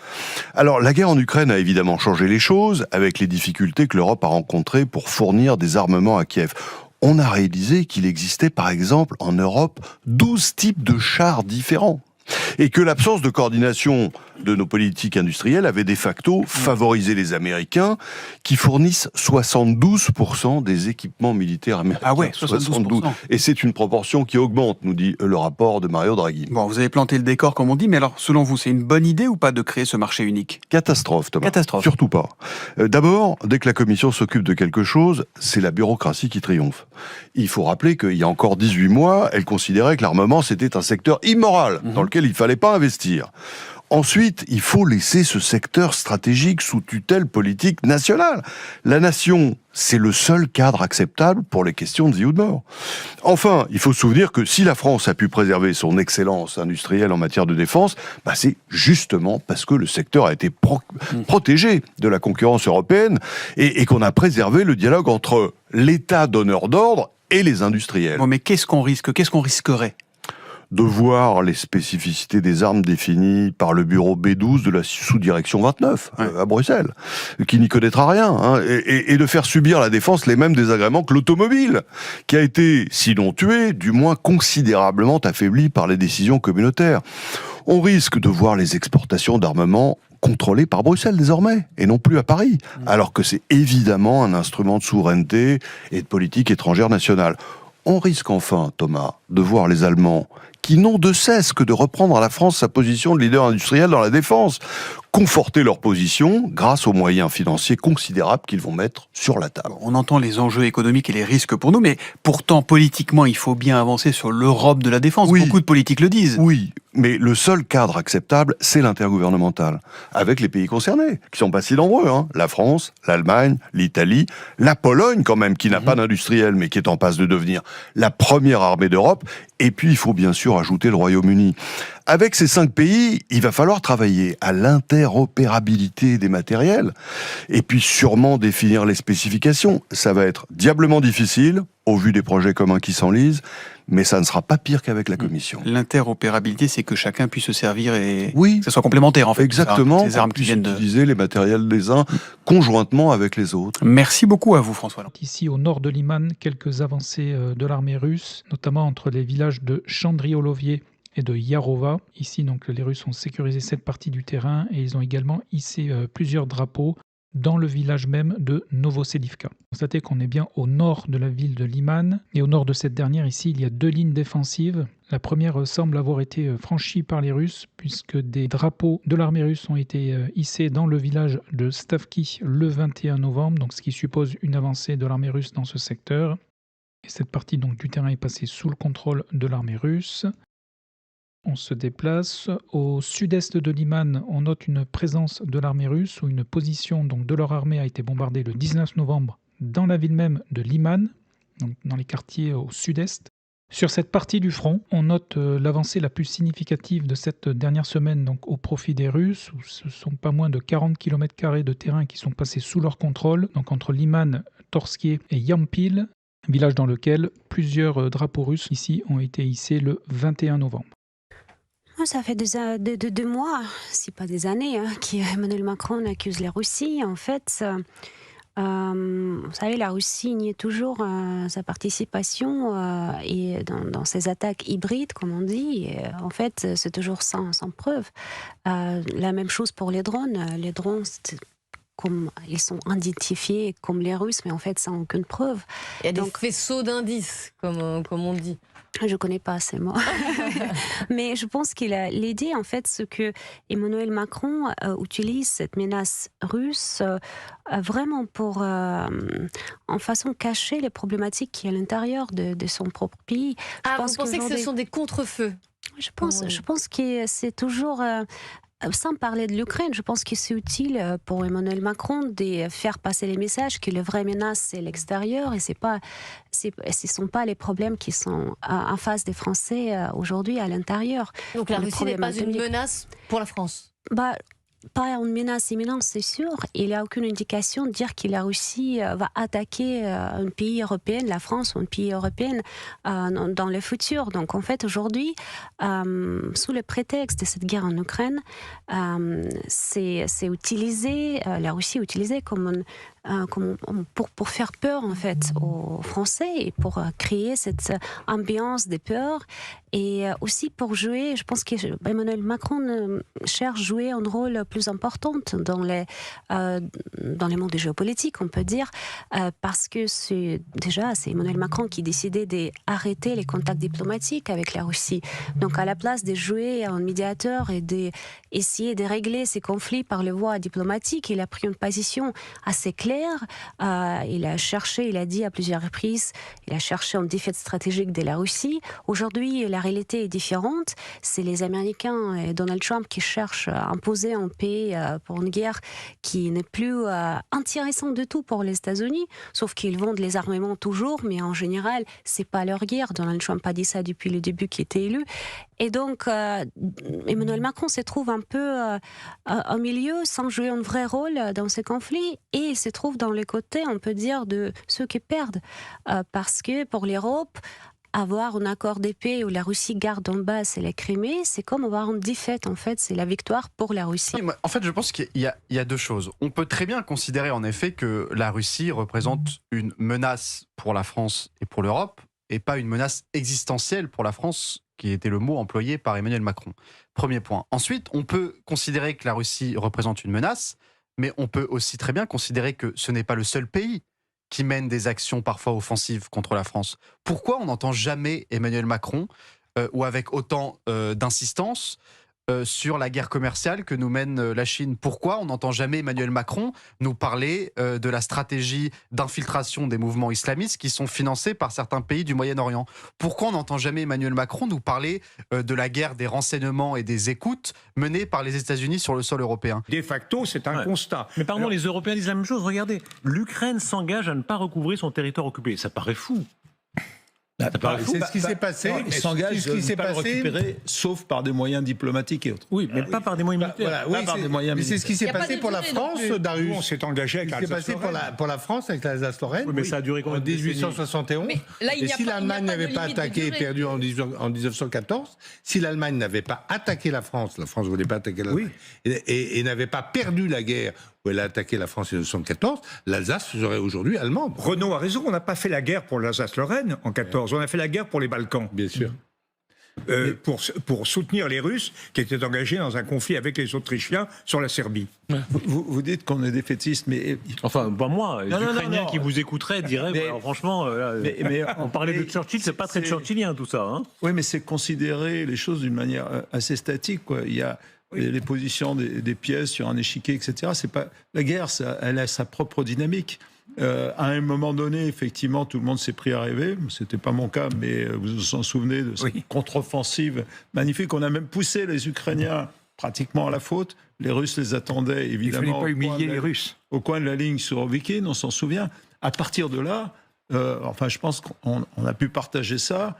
Alors, la guerre en Ukraine a évidemment changé les choses, avec les difficultés que l'Europe a rencontrées pour fournir des armements à Kiev. On a réalisé qu'il existait, par exemple, en Europe, 12 types de chars différents. Et que l'absence de coordination de nos politiques industrielles avait de facto favorisé les Américains qui fournissent 72% des équipements militaires américains. Ah ouais, 72%. Et c'est une proportion qui augmente, nous dit le rapport de Mario Draghi. Bon, vous avez planté le décor comme on dit, mais alors selon vous, c'est une bonne idée ou pas de créer ce marché unique? Catastrophe, Thomas. Catastrophe. Surtout pas. D'abord, dès que la Commission s'occupe de quelque chose, c'est la bureaucratie qui triomphe. Il faut rappeler qu'il y a encore 18 mois, elle considérait que l'armement, c'était un secteur immoral dans lequel il ne fallait pas investir. Ensuite, il faut laisser ce secteur stratégique sous tutelle politique nationale. La nation, c'est le seul cadre acceptable pour les questions de vie ou de mort. Enfin, il faut se souvenir que si la France a pu préserver son excellence industrielle en matière de défense, c'est justement parce que le secteur a été protégé de la concurrence européenne et qu'on a préservé le dialogue entre l'État donneur d'ordre et les industriels. Bon, mais qu'est-ce qu'on risque? Qu'est-ce qu'on risquerait? De voir les spécificités des armes définies par le bureau B12 de la sous-direction 29 à Bruxelles, qui n'y connaîtra rien, et de faire subir à la défense les mêmes désagréments que l'automobile, qui a été, sinon tué, du moins considérablement affaibli par les décisions communautaires. On risque de voir les exportations d'armements contrôlées par Bruxelles désormais, et non plus à Paris, alors que c'est évidemment un instrument de souveraineté et de politique étrangère nationale. On risque enfin, Thomas, de voir les Allemands, qui n'ont de cesse que de reprendre à la France sa position de leader industriel dans la défense, conforter leur position grâce aux moyens financiers considérables qu'ils vont mettre sur la table. On entend les enjeux économiques et les risques pour nous, mais pourtant, politiquement, il faut bien avancer sur l'Europe de la défense. Oui. Beaucoup de politiques le disent. Oui, mais le seul cadre acceptable, c'est l'intergouvernemental, avec les pays concernés, qui sont pas si nombreux, la France, l'Allemagne, l'Italie, la Pologne quand même, qui n'a pas d'industriel, mais qui est en passe de devenir la première armée d'Europe, et puis il faut bien sûr ajouter le Royaume-Uni. Avec ces 5 pays, il va falloir travailler à l'interopérabilité des matériels, et puis sûrement définir les spécifications. Ça va être diablement difficile, au vu des projets communs qui s'enlisent, mais ça ne sera pas pire qu'avec la Commission. L'interopérabilité, c'est que chacun puisse se servir et que ça soit complémentaire, en fait. Exactement, ces armes qui viennent utiliser les matériels des uns conjointement avec les autres. Merci beaucoup à vous, François. Ici, au nord de Liman, quelques avancées de l'armée russe, notamment entre les villages de Chandriolovier et de Yarova. Ici, donc, les Russes ont sécurisé cette partie du terrain et ils ont également hissé plusieurs drapeaux dans le village même de Novoselivka. Constatez qu'on est bien au nord de la ville de Liman, et au nord de cette dernière, ici, il y a 2 lignes défensives. La première semble avoir été franchie par les Russes, puisque des drapeaux de l'armée russe ont été hissés dans le village de Stavki le 21 novembre, donc ce qui suppose une avancée de l'armée russe dans ce secteur. Et cette partie donc, du terrain est passée sous le contrôle de l'armée russe. On se déplace. Au sud-est de Liman, on note une présence de l'armée russe, où une position donc, de leur armée a été bombardée le 19 novembre dans la ville même de Liman, donc dans les quartiers au sud-est. Sur cette partie du front, on note l'avancée la plus significative de cette dernière semaine donc, au profit des Russes, où ce sont pas moins de 40 km² de terrain qui sont passés sous leur contrôle, donc entre Liman, Torskié et Yampil, village dans lequel plusieurs drapeaux russes ici ont été hissés le 21 novembre. Ça fait 2 mois, si pas des années, qu'Emmanuel Macron accuse la Russie. En fait, vous savez, la Russie nie toujours sa participation et dans ces attaques hybrides, comme on dit. Et, en fait, c'est toujours sans preuve. La même chose pour les drones. Les drones, comme ils sont identifiés comme les Russes, mais en fait, sans aucune preuve. Il y a des faisceaux d'indices, comme on dit. Je connais pas ces mots. Mais je pense qu'il a l'idée, en fait, c'est que Emmanuel Macron utilise cette menace russe vraiment pour, en façon, cacher les problématiques qui sont à l'intérieur de son propre pays. Vous pensez que ce sont des contre-feux? Je pense que c'est toujours... sans parler de l'Ukraine, je pense que c'est utile pour Emmanuel Macron de faire passer les messages que la vraie menace, c'est l'extérieur et ce ne sont pas les problèmes qui sont en face des Français aujourd'hui à l'intérieur. Donc la Russie n'est pas une menace pour la France? Pas une menace imminente, c'est sûr. Il n'y a aucune indication de dire que la Russie va attaquer un pays européen, la France ou un pays européen dans le futur. Donc en fait, aujourd'hui, sous le prétexte de cette guerre en Ukraine, c'est utilisé, la Russie est utilisée comme pour faire peur en fait aux Français et pour créer cette ambiance de peur et aussi pour jouer. Je pense qu'Emmanuel Macron cherche à jouer un rôle plus important dans les mondes géopolitiques, on peut dire, parce que c'est Emmanuel Macron qui décidait d'arrêter les contacts diplomatiques avec la Russie. Donc à la place de jouer un médiateur et d'essayer de régler ces conflits par les voies diplomatiques, il a pris une position assez claire. Il a dit à plusieurs reprises, il a cherché une défaite stratégique de la Russie. Aujourd'hui, la réalité est différente. C'est les Américains et Donald Trump qui cherchent à imposer un pays pour une guerre qui n'est plus intéressante du tout pour les États-Unis, sauf qu'ils vendent les armements toujours, mais en général, c'est pas leur guerre. Donald Trump a dit ça depuis le début qu'il était élu. Et donc, Emmanuel Macron se trouve un peu au milieu, sans jouer un vrai rôle dans ces conflits, et il se trouve dans les côtés, on peut dire, de ceux qui perdent. Parce que pour l'Europe, avoir un accord de paix où la Russie garde Donbass et la Crimée, c'est comme avoir une défaite, en fait. C'est la victoire pour la Russie. En fait, je pense qu'il y a deux choses. On peut très bien considérer, en effet, que la Russie représente une menace pour la France et pour l'Europe, et pas une menace existentielle pour la France, qui était le mot employé par Emmanuel Macron. Premier point. Ensuite, on peut considérer que la Russie représente une menace, mais on peut aussi très bien considérer que ce n'est pas le seul pays qui mène des actions parfois offensives contre la France. Pourquoi on n'entend jamais Emmanuel Macron, ou avec autant d'insistance, sur la guerre commerciale que nous mène la Chine? Pourquoi on n'entend jamais Emmanuel Macron nous parler de la stratégie d'infiltration des mouvements islamistes qui sont financés par certains pays du Moyen-Orient? Pourquoi on n'entend jamais Emmanuel Macron nous parler de la guerre des renseignements et des écoutes menée par les États-Unis sur le sol européen? De facto, c'est un constat. Mais pardon, les Européens disent la même chose. Regardez, l'Ukraine s'engage à ne pas recouvrer son territoire occupé. Ça paraît fou. C'est ce qui s'est passé. Il s'engage à ne pas le récupérer, sauf par des moyens diplomatiques et autres. Oui, mais pas par des moyens militaires. Mais c'est ce qui s'est passé pour la France, Darius. On s'est engagé avec l'Alsace-Lorraine. C'est passé pour la France avec l'Alsace-Lorraine. Oui, mais ça a duré combien en 1871. Et si l'Allemagne n'avait pas attaqué et perdu en 1914, si l'Allemagne n'avait pas attaqué la France ne voulait pas attaquer l'Allemagne, et n'avait pas perdu la guerre où elle a attaqué la France en 1914, l'Alsace serait aujourd'hui allemande. Renaud a raison, on n'a pas fait la guerre pour l'Alsace-Lorraine en 14, on a fait la guerre pour les Balkans. Bien sûr. Pour soutenir les Russes qui étaient engagés dans un conflit avec les Autrichiens sur la Serbie. Vous dites qu'on est défaitiste, mais... Enfin, pas moi. Les Ukrainiens qui vous écouteraient diraient, franchement, on parlait de Churchill, c'est pas très churchillien tout ça. Hein. Oui, mais c'est considérer les choses d'une manière assez statique, quoi. Il y a les positions des pièces sur un échiquier, etc. C'est pas... La guerre, elle a sa propre dynamique. À un moment donné, effectivement, tout le monde s'est pris à rêver. C'était pas mon cas, mais vous vous en souvenez de cette contre-offensive magnifique. On a même poussé les Ukrainiens pratiquement à la faute. Les Russes les attendaient, évidemment. Il ne fallait pas humilier les Russes. Au coin de la ligne sur Ovikin, on s'en souvient. À partir de là, je pense qu'on a pu partager ça.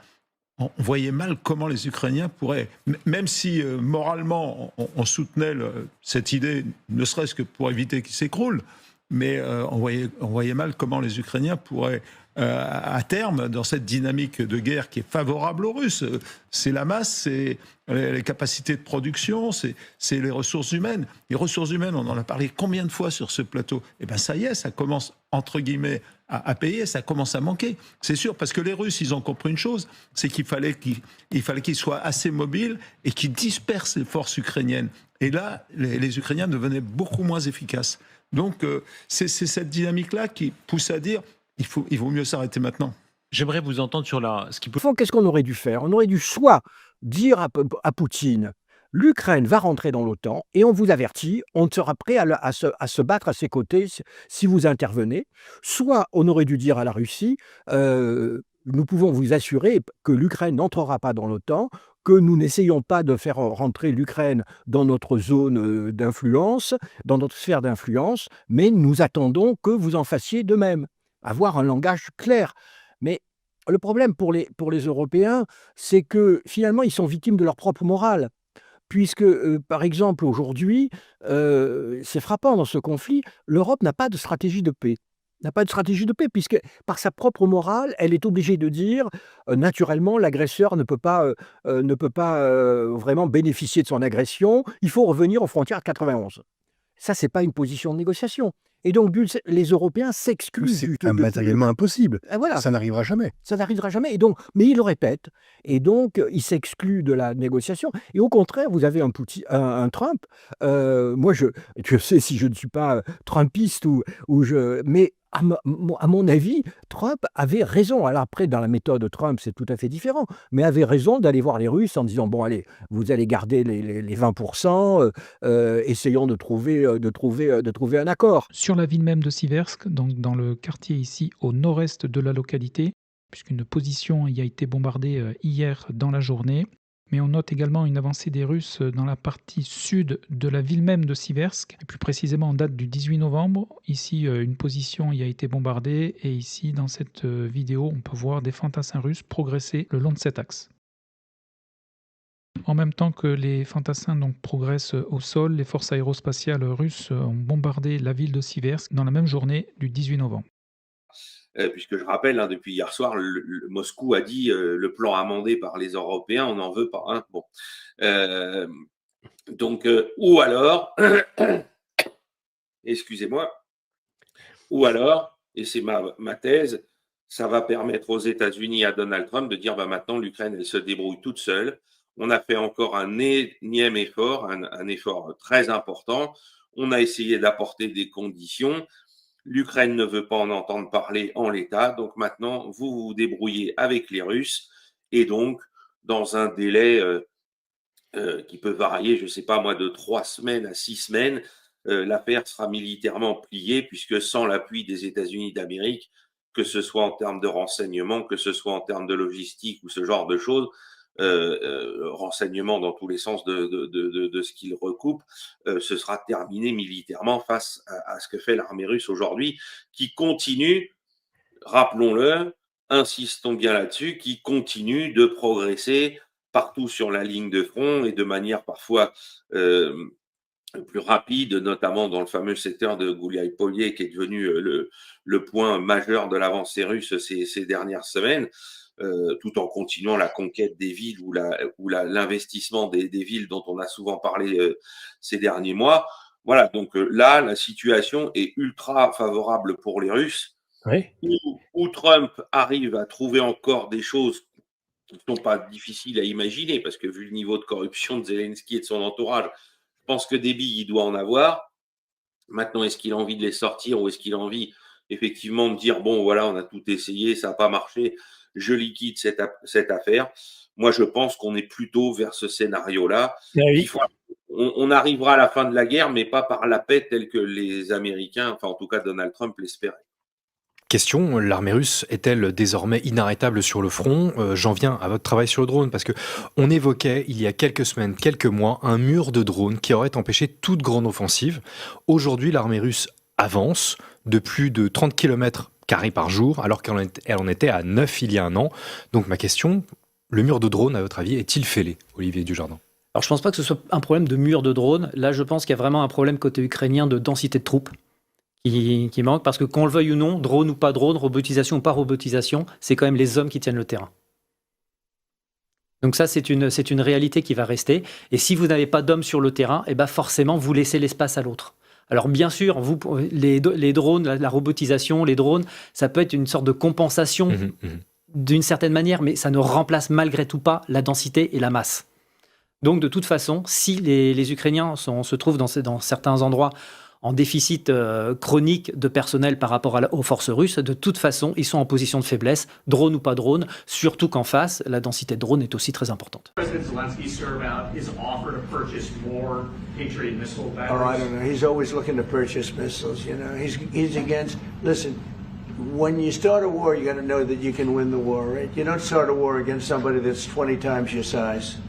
On voyait mal comment les Ukrainiens pourraient, même si moralement on soutenait cette idée, ne serait-ce que pour éviter qu'il s'écroule, mais on voyait mal comment les Ukrainiens pourraient, à terme, dans cette dynamique de guerre qui est favorable aux Russes, c'est la masse, c'est les capacités de production, c'est les ressources humaines. Les ressources humaines, on en a parlé combien de fois sur ce plateau? Eh bien ça y est, ça commence, entre guillemets, à payer, ça commence à manquer. C'est sûr, parce que les Russes, ils ont compris une chose, c'est qu'il fallait qu'ils soient assez mobiles et qu'ils dispersent les forces ukrainiennes. Et là, les Ukrainiens devenaient beaucoup moins efficaces. Donc, c'est cette dynamique-là qui pousse à dire il vaut mieux s'arrêter maintenant. J'aimerais vous entendre sur ce qui peut... Qu'est-ce qu'on aurait dû faire? On aurait dû soit dire à Poutine, l'Ukraine va rentrer dans l'OTAN et on vous avertit, on sera prêt à se battre à ses côtés si vous intervenez. Soit on aurait dû dire à la Russie, nous pouvons vous assurer que l'Ukraine n'entrera pas dans l'OTAN, que nous n'essayons pas de faire rentrer l'Ukraine dans notre zone d'influence, dans notre sphère d'influence, mais nous attendons que vous en fassiez de même. Avoir un langage clair. Mais le problème pour les Européens, c'est que finalement, ils sont victimes de leur propre morale. Puisque, par exemple, aujourd'hui, c'est frappant dans ce conflit, l'Europe n'a pas de stratégie de paix. N'a pas de stratégie de paix, puisque par sa propre morale, elle est obligée de dire, naturellement, l'agresseur ne peut pas vraiment bénéficier de son agression, il faut revenir aux frontières de 91. Ça, c'est pas une position de négociation. Et donc, les Européens s'excluent. C'est matériellement impossible. Voilà. Ça n'arrivera jamais. Ça n'arrivera jamais. Et donc, mais ils le répètent. Et donc, ils s'excluent de la négociation. Et au contraire, vous avez un Trump. Moi, je sais si je ne suis pas trumpiste mais à mon avis, Trump avait raison. Alors après, dans la méthode Trump, c'est tout à fait différent, mais avait raison d'aller voir les Russes en disant, bon allez, vous allez garder les 20%, essayons de trouver un accord. Sur la ville même de Siversk, donc dans le quartier ici au nord-est de la localité, puisqu'une position y a été bombardée hier dans la journée. Mais on note également une avancée des Russes dans la partie sud de la ville même de Siversk, et plus précisément en date du 18 novembre. Ici, une position y a été bombardée, et ici, dans cette vidéo, on peut voir des fantassins russes progresser le long de cet axe. En même temps que les fantassins donc progressent au sol, les forces aérospatiales russes ont bombardé la ville de Siversk dans la même journée du 18 novembre. Puisque je rappelle, depuis hier soir, Moscou a dit le plan amendé par les Européens, on n'en veut pas. Hein. Bon. Donc, ou alors, excusez-moi, ou alors, et c'est ma thèse, ça va permettre aux États-Unis, à Donald Trump, de dire maintenant l'Ukraine, elle se débrouille toute seule. On a fait encore un énième effort, un effort très important. On a essayé d'apporter des conditions. L'Ukraine ne veut pas en entendre parler en l'état, donc maintenant, vous vous débrouillez avec les Russes, et donc, dans un délai qui peut varier, je ne sais pas moi, de 3 semaines à 6 semaines, l'affaire sera militairement pliée, puisque sans l'appui des États-Unis d'Amérique, que ce soit en termes de renseignement, que ce soit en termes de logistique ou ce genre de choses, renseignement dans tous les sens de ce qu'il recoupe, ce sera terminé militairement face à ce que fait l'armée russe aujourd'hui, qui continue, rappelons-le, insistons bien là-dessus, qui continue de progresser partout sur la ligne de front et de manière parfois plus rapide, notamment dans le fameux secteur de Gouliaï-Polye, qui est devenu le point majeur de l'avancée russe ces dernières semaines. Tout en continuant la conquête des villes ou l'investissement des villes dont on a souvent parlé ces derniers mois. Voilà, donc là, la situation est ultra favorable pour les Russes. Oui. Où Trump arrive à trouver encore des choses qui ne sont pas difficiles à imaginer, parce que vu le niveau de corruption de Zelensky et de son entourage, je pense que des billes, il doit en avoir. Maintenant, est-ce qu'il a envie de les sortir ou est-ce qu'il a envie effectivement de dire, bon, voilà, on a tout essayé, ça n'a pas marché, je liquide cette affaire. Moi, je pense qu'on est plutôt vers ce scénario-là. Oui. On arrivera à la fin de la guerre, mais pas par la paix telle que les Américains, enfin en tout cas Donald Trump, l'espéraient. Question, l'armée russe est-elle désormais inarrêtable sur le front ? J'en viens à votre travail sur le drone, parce que on évoquait il y a quelques semaines, quelques mois, un mur de drones qui aurait empêché toute grande offensive. Aujourd'hui, l'armée russe avance de plus de 30 km carrés par jour, alors qu'elle en était à 9 il y a un an. Donc ma question, le mur de drone, à votre avis, est-il fêlé, Olivier Dujardin ? Alors je ne pense pas que ce soit un problème de mur de drone. Là, je pense qu'il y a vraiment un problème côté ukrainien de densité de troupes qui manque, parce que qu'on le veuille ou non, drone ou pas drone, robotisation ou pas robotisation, c'est quand même les hommes qui tiennent le terrain. Donc ça, c'est une réalité qui va rester. Et si vous n'avez pas d'hommes sur le terrain, eh ben forcément, vous laissez l'espace à l'autre. Alors bien sûr, les drones, la robotisation, les drones, ça peut être une sorte de compensation d'une certaine manière, mais ça ne remplace malgré tout pas la densité et la masse. Donc de toute façon, si les Ukrainiens se trouvent dans certains endroits en déficit chronique de personnel par rapport aux forces russes, de toute façon, ils sont en position de faiblesse, drone ou pas drone, surtout qu'en face, la densité de drone est aussi très importante. President Zelensky served out his offer to purchase more Patriot missile batteries. Oh, I don't know. He's always looking to purchase missiles. You know, he's against. Listen, when you start a war, you got to know that you can win the war, right? You don't start a war against somebody that's 20 times your size,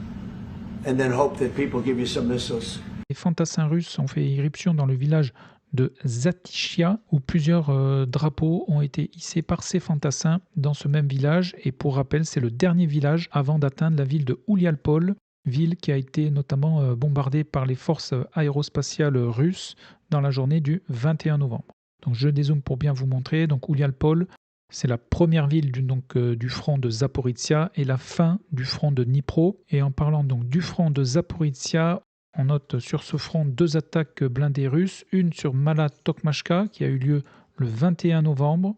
and then hope that people give you some missiles. Les fantassins russes ont fait irruption dans le village de Zatishia, où plusieurs drapeaux ont été hissés par ces fantassins dans ce même village. Et pour rappel, c'est le dernier village avant d'atteindre la ville de Oulialpol, ville qui a été notamment bombardée par les forces aérospatiales russes dans la journée du 21 novembre. Donc je dézoome pour bien vous montrer. Donc Oulialpol, c'est la première ville du front de Zaporizhia et la fin du front de Dnipro. Et en parlant donc du front de Zaporizhia, On note sur ce front 2 attaques blindées russes, une sur Mala-Tokmachka qui a eu lieu le 21 novembre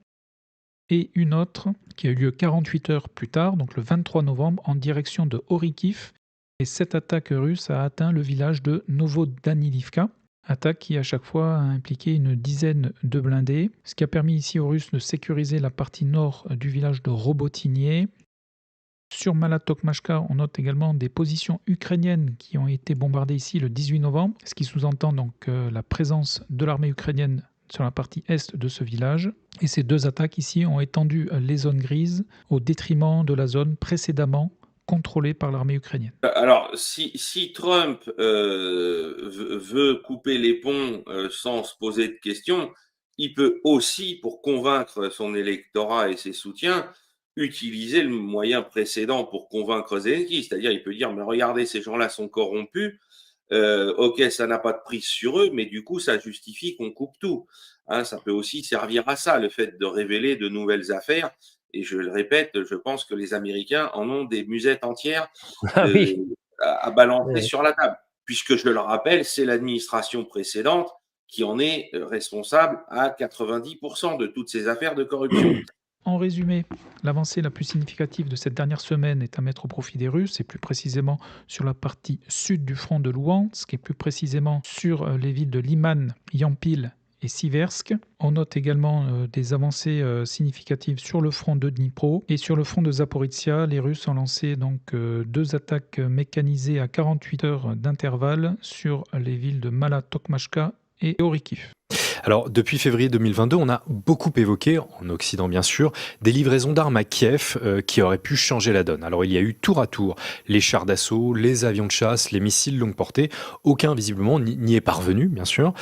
et une autre qui a eu lieu 48 heures plus tard, donc le 23 novembre, en direction de Orikiv. Et cette attaque russe a atteint le village de Novodanilivka, attaque qui à chaque fois a impliqué une dizaine de blindés, ce qui a permis ici aux Russes de sécuriser la partie nord du village de Robotinier. Sur Mala-Tokmachka, on note également des positions ukrainiennes qui ont été bombardées ici le 18 novembre, ce qui sous-entend donc la présence de l'armée ukrainienne sur la partie est de ce village. Et ces 2 attaques ici ont étendu les zones grises au détriment de la zone précédemment contrôlée par l'armée ukrainienne. Alors, si Trump veut couper les ponts sans se poser de questions, il peut aussi, pour convaincre son électorat et ses soutiens, utiliser le moyen précédent pour convaincre Zelensky. C'est-à-dire, il peut dire, mais regardez, ces gens-là sont corrompus, ok, ça n'a pas de prise sur eux, mais du coup, ça justifie qu'on coupe tout. Hein, ça peut aussi servir à ça, le fait de révéler de nouvelles affaires. Et je le répète, je pense que les Américains en ont des musettes entières à balancer sur la table. Puisque, je le rappelle, c'est l'administration précédente qui en est responsable à 90% de toutes ces affaires de corruption. En résumé, l'avancée la plus significative de cette dernière semaine est à mettre au profit des Russes, et plus précisément sur la partie sud du front de Louhansk, et plus précisément sur les villes de Liman, Yampil et Siversk. On note également des avancées significatives sur le front de Dnipro, et sur le front de Zaporizhia, les Russes ont lancé donc 2 attaques mécanisées à 48 heures d'intervalle sur les villes de Mala-Tokmachka et Orikiv. Alors, depuis février 2022, on a beaucoup évoqué, en Occident bien sûr, des livraisons d'armes à Kiev qui auraient pu changer la donne. Alors, il y a eu tour à tour les chars d'assaut, les avions de chasse, les missiles longue portée. Aucun, visiblement, n'y est parvenu, bien sûr.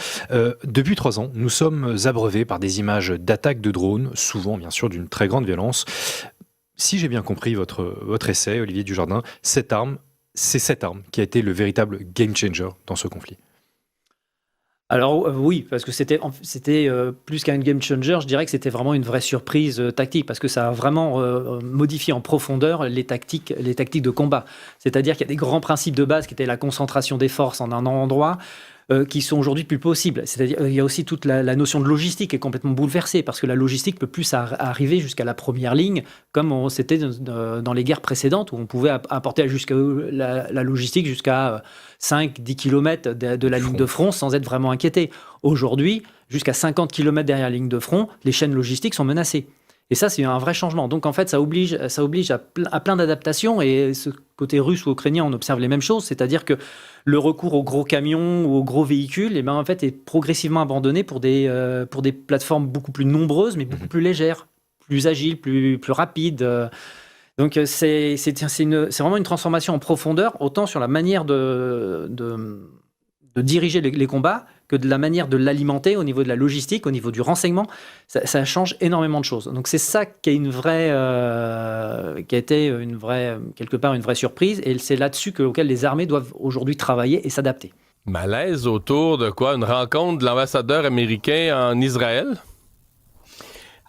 Depuis 3 ans, nous sommes abreuvés par des images d'attaques de drones, souvent, bien sûr, d'une très grande violence. Si j'ai bien compris votre essai, Olivier Dujardin, c'est cette arme qui a été le véritable game changer dans ce conflit. Alors oui, parce que c'était plus qu'un game changer, je dirais que c'était vraiment une vraie surprise tactique, parce que ça a vraiment modifié en profondeur les tactiques de combat. C'est-à-dire qu'il y a des grands principes de base qui étaient la concentration des forces en un endroit, qui sont aujourd'hui plus possibles. C'est-à-dire il y a aussi toute la notion de logistique qui est complètement bouleversée, parce que la logistique peut plus arriver jusqu'à la première ligne, comme c'était dans les guerres précédentes, où on pouvait apporter jusqu'à la logistique jusqu'à 5-10 km de la ligne de front sans être vraiment inquiété. Aujourd'hui, jusqu'à 50 km derrière la ligne de front, les chaînes logistiques sont menacées. Et ça, c'est un vrai changement. Donc, en fait, ça oblige à plein d'adaptations. Et ce côté russe ou ukrainien, on observe les mêmes choses. C'est-à-dire que le recours aux gros camions ou aux gros véhicules, en fait, est progressivement abandonné pour des plateformes beaucoup plus nombreuses, mais beaucoup plus légères, plus agiles, plus rapides. Donc, c'est vraiment une transformation en profondeur, autant sur la manière de diriger les combats que de la manière de l'alimenter au niveau de la logistique, au niveau du renseignement. Ça change énormément de choses. Donc c'est ça qui est qui a été quelque part une vraie surprise, et c'est là-dessus auquel les armées doivent aujourd'hui travailler et s'adapter. Malaise autour de quoi? Une rencontre de l'ambassadeur américain en Israël?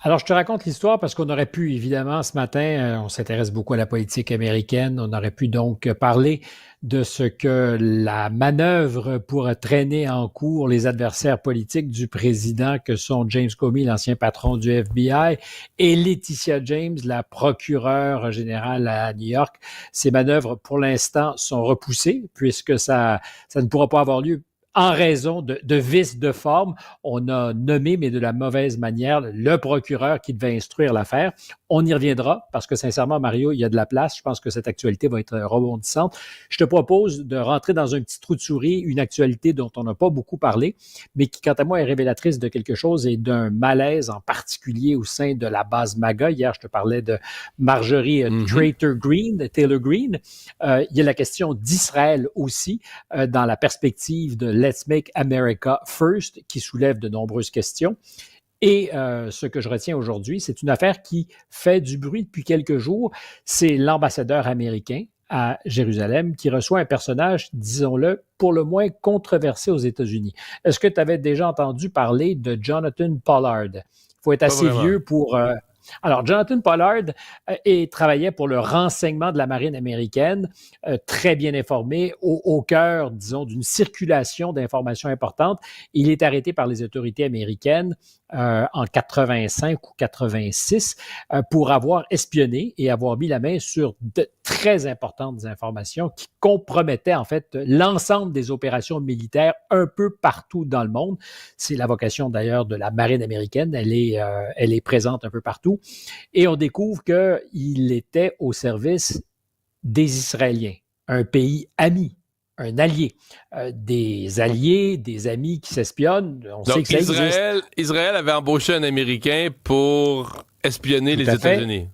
Alors, je te raconte l'histoire parce qu'on aurait pu, évidemment, ce matin, on s'intéresse beaucoup à la politique américaine, on aurait pu donc parler de ce que la manœuvre pour traîner en cours les adversaires politiques du président, que sont James Comey, l'ancien patron du FBI, et Laetitia James, la procureure générale à New York. Ces manœuvres, pour l'instant, sont repoussées puisque ça ne pourra pas avoir lieu en raison de vices de forme. On a nommé, mais de la mauvaise manière, le procureur qui devait instruire l'affaire. On y reviendra parce que, sincèrement, Mario, il y a de la place. Je pense que cette actualité va être rebondissante. Je te propose de rentrer dans un petit trou de souris, une actualité dont on n'a pas beaucoup parlé, mais qui, quant à moi, est révélatrice de quelque chose et d'un malaise en particulier au sein de la base MAGA. Hier, je te parlais de Marjorie Taylor Greene. Il y a la question d'Israël aussi, dans la perspective de Let's Make America First, qui soulève de nombreuses questions. Et ce que je retiens aujourd'hui, c'est une affaire qui fait du bruit depuis quelques jours. C'est l'ambassadeur américain à Jérusalem qui reçoit un personnage, disons-le, pour le moins controversé aux États-Unis. Est-ce que tu avais déjà entendu parler de Jonathan Pollard? Il faut être assez vieux pour Alors, Jonathan Pollard travaillait pour le renseignement de la marine américaine, très bien informé, au cœur, disons, d'une circulation d'informations importantes. Il est arrêté par les autorités américaines en 85 ou 86 pour avoir espionné et avoir mis la main sur de très importantes informations qui compromettaient en fait l'ensemble des opérations militaires un peu partout dans le monde. C'est la vocation d'ailleurs de la marine américaine, elle est présente un peu partout. Et on découvre qu'il était au service des Israéliens, un pays ami, un allié. Des alliés, des amis qui s'espionnent, on sait que ça existe. Israël avait embauché un Américain pour espionner les États-Unis.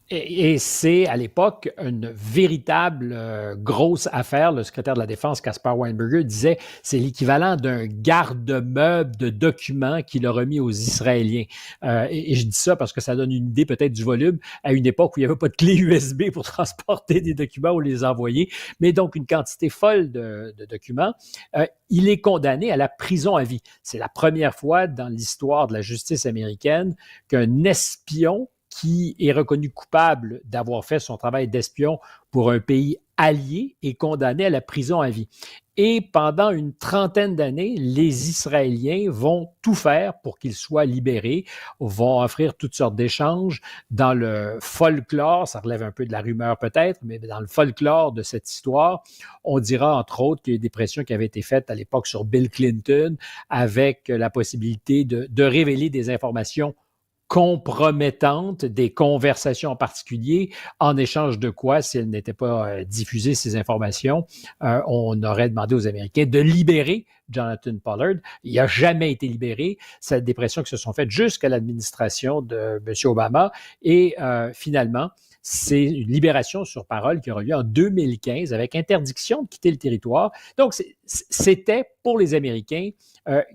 Et c'est à l'époque une véritable grosse affaire. Le secrétaire de la Défense, Caspar Weinberger, disait c'est l'équivalent d'un garde-meuble de documents qu'il a remis aux Israéliens. Et je dis ça parce que ça donne une idée peut-être du volume à une époque où il n'y avait pas de clé USB pour transporter des documents ou les envoyer, mais donc une quantité folle de documents. Il est condamné à la prison à vie. C'est la première fois dans l'histoire de la justice américaine qu'un espion qui est reconnu coupable d'avoir fait son travail d'espion pour un pays allié est condamné à la prison à vie. Et pendant une trentaine d'années, les Israéliens vont tout faire pour qu'il soit libéré, vont offrir toutes sortes d'échanges. Dans le folklore, ça relève un peu de la rumeur peut-être, mais dans le folklore de cette histoire, on dira entre autres qu'il y a eu des pressions qui avaient été faites à l'époque sur Bill Clinton avec la possibilité de révéler des informations compromettantes, des conversations en particulier, en échange de quoi, si elles n'étaient pas diffusées, ces informations, on aurait demandé aux Américains de libérer Jonathan Pollard. Il n'a jamais été libéré. C'est des pressions qui se sont faites jusqu'à l'administration de M. Obama. Et finalement, c'est une libération sur parole qui aura lieu en 2015 avec interdiction de quitter le territoire. Donc, c'était pour les Américains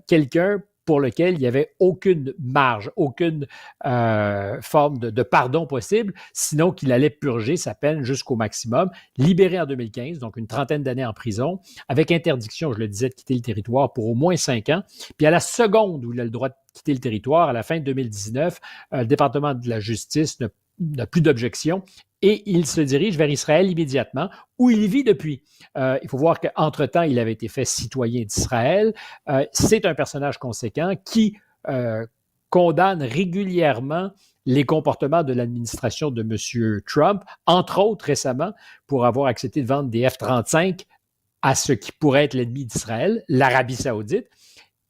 quelqu'un pour lequel il n'y avait aucune marge, aucune forme de pardon possible, sinon qu'il allait purger sa peine jusqu'au maximum, libéré en 2015, donc une trentaine d'années en prison, avec interdiction, je le disais, de quitter le territoire pour au moins 5 ans. Puis à la seconde où il a le droit de quitter le territoire, à la fin de 2019, le département de la justice n'a plus d'objection et il se dirige vers Israël immédiatement, où il vit depuis. Il faut voir qu'entre-temps, il avait été fait citoyen d'Israël. C'est un personnage conséquent qui condamne régulièrement les comportements de l'administration de M. Trump, entre autres récemment, pour avoir accepté de vendre des F-35 à ce qui pourrait être l'ennemi d'Israël, l'Arabie saoudite,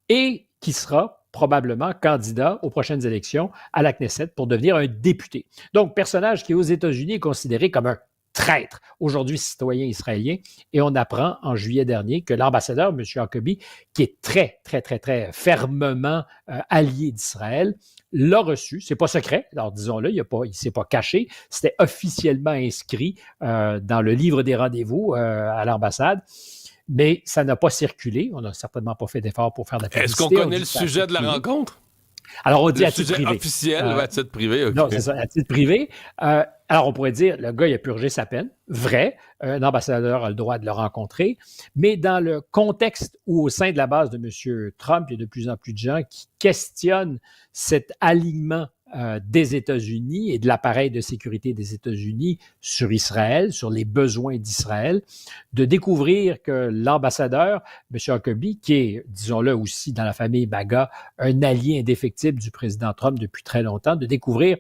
et qui sera probablement candidat aux prochaines élections à la Knesset pour devenir un député. Donc, personnage qui, aux États-Unis, est considéré comme un traître, aujourd'hui citoyen israélien, et on apprend en juillet dernier que l'ambassadeur, M. Huckabee, qui est très, très, très, très fermement allié d'Israël, l'a reçu. C'est pas secret, alors disons-le, il ne s'est pas caché, c'était officiellement inscrit dans le livre des rendez-vous à l'ambassade. Mais ça n'a pas circulé. On n'a certainement pas fait d'effort pour faire de la publicité. Est-ce qu'on connaît le sujet de la rencontre? Alors, on dit à titre privé. Le sujet officiel ou à titre privé? Okay. Non, c'est ça, à titre privé. Alors, on pourrait dire, le gars, il a purgé sa peine. Vrai, un ambassadeur a le droit de le rencontrer. Mais dans le contexte où, au sein de la base de M. Trump, il y a de plus en plus de gens qui questionnent cet alignement des États-Unis et de l'appareil de sécurité des États-Unis sur Israël, sur les besoins d'Israël, de découvrir que l'ambassadeur, M. Huckabee, qui est, disons-le aussi dans la famille Baga, un allié indéfectible du président Trump depuis très longtemps, de découvrir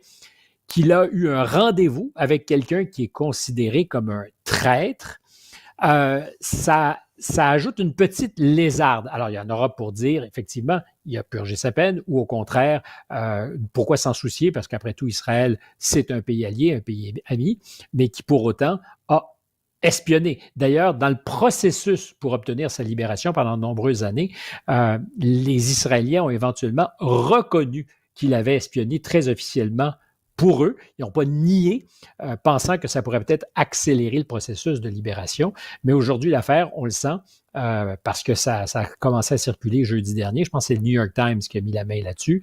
qu'il a eu un rendez-vous avec quelqu'un qui est considéré comme un traître, ça ajoute une petite lézarde. Alors, il y en aura pour dire, effectivement, il a purgé sa peine, ou au contraire, pourquoi s'en soucier? Parce qu'après tout, Israël, c'est un pays allié, un pays ami, mais qui pour autant a espionné. D'ailleurs, dans le processus pour obtenir sa libération pendant de nombreuses années, les Israéliens ont éventuellement reconnu qu'il avait espionné très officiellement pour eux. Ils n'ont pas nié, pensant que ça pourrait peut-être accélérer le processus de libération. Mais aujourd'hui, l'affaire, on le sent, parce que ça a commencé à circuler jeudi dernier. Je pense que c'est le New York Times qui a mis la main là-dessus.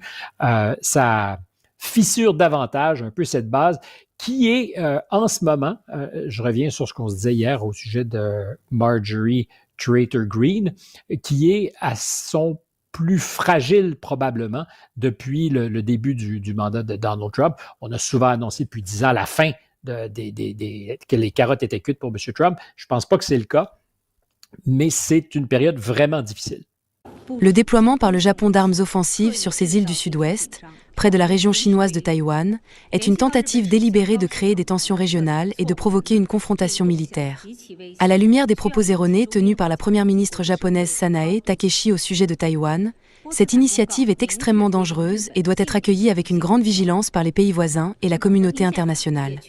Ça fissure davantage un peu cette base qui est en ce moment, je reviens sur ce qu'on se disait hier au sujet de Marjorie Taylor Greene, qui est à son plus fragile probablement depuis le début du mandat de Donald Trump. On a souvent annoncé depuis 10 ans la fin que les carottes étaient cuites pour M. Trump. Je ne pense pas que c'est le cas, mais c'est une période vraiment difficile. Le déploiement par le Japon d'armes offensives sur ces îles du Sud-Ouest, près de la région chinoise de Taïwan, est une tentative délibérée de créer des tensions régionales et de provoquer une confrontation militaire. À la lumière des propos erronés tenus par la première ministre japonaise Sanae Takeshi au sujet de Taïwan, cette initiative est extrêmement dangereuse et doit être accueillie avec une grande vigilance par les pays voisins et la communauté internationale.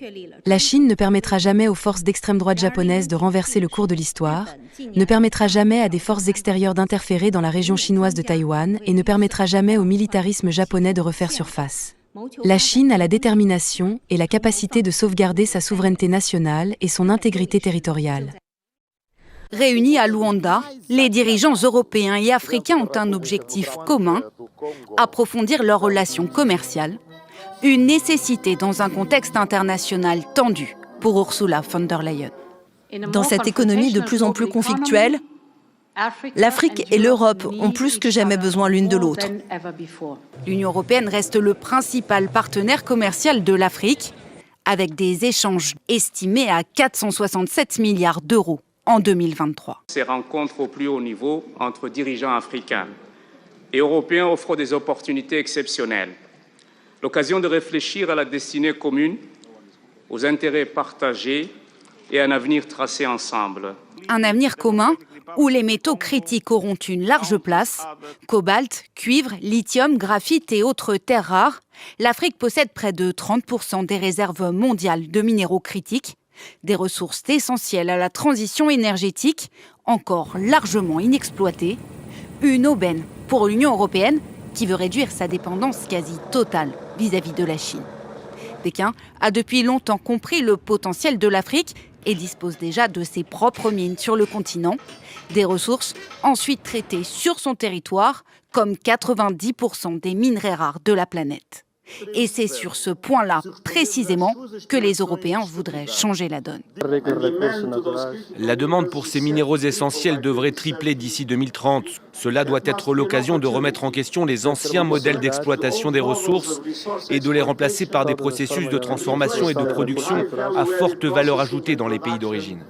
La Chine ne permettra jamais aux forces d'extrême droite japonaises de renverser le cours de l'histoire, ne permettra jamais à des forces extérieures d'interférer dans la région chinoise de Taïwan et ne permettra jamais au militarisme japonais de refaire surface. La Chine a la détermination et la capacité de sauvegarder sa souveraineté nationale et son intégrité territoriale. Réunis à Luanda, les dirigeants européens et africains ont un objectif commun, approfondir leurs relations commerciales, une nécessité dans un contexte international tendu pour Ursula von der Leyen. Dans cette économie de plus en plus conflictuelle, l'Afrique et l'Europe ont plus que jamais besoin l'une de l'autre. L'Union européenne reste le principal partenaire commercial de l'Afrique, avec des échanges estimés à 467 milliards d'euros en 2023. Ces rencontres au plus haut niveau entre dirigeants africains et européens offrent des opportunités exceptionnelles. L'occasion de réfléchir à la destinée commune, aux intérêts partagés et à un avenir tracé ensemble. Un avenir commun où les métaux critiques auront une large place. Cobalt, cuivre, lithium, graphite et autres terres rares. L'Afrique possède près de 30% des réserves mondiales de minéraux critiques, des ressources essentielles à la transition énergétique, encore largement inexploitées. Une aubaine pour l'Union européenne qui veut réduire sa dépendance quasi totale vis-à-vis de la Chine. Pékin a depuis longtemps compris le potentiel de l'Afrique et dispose déjà de ses propres mines sur le continent, des ressources ensuite traitées sur son territoire, comme 90% des minerais rares de la planète. Et c'est sur ce point-là, précisément, que les Européens voudraient changer la donne. La demande pour ces minéraux essentiels devrait tripler d'ici 2030. Cela doit être l'occasion de remettre en question les anciens modèles d'exploitation des ressources et de les remplacer par des processus de transformation et de production à forte valeur ajoutée dans les pays d'origine.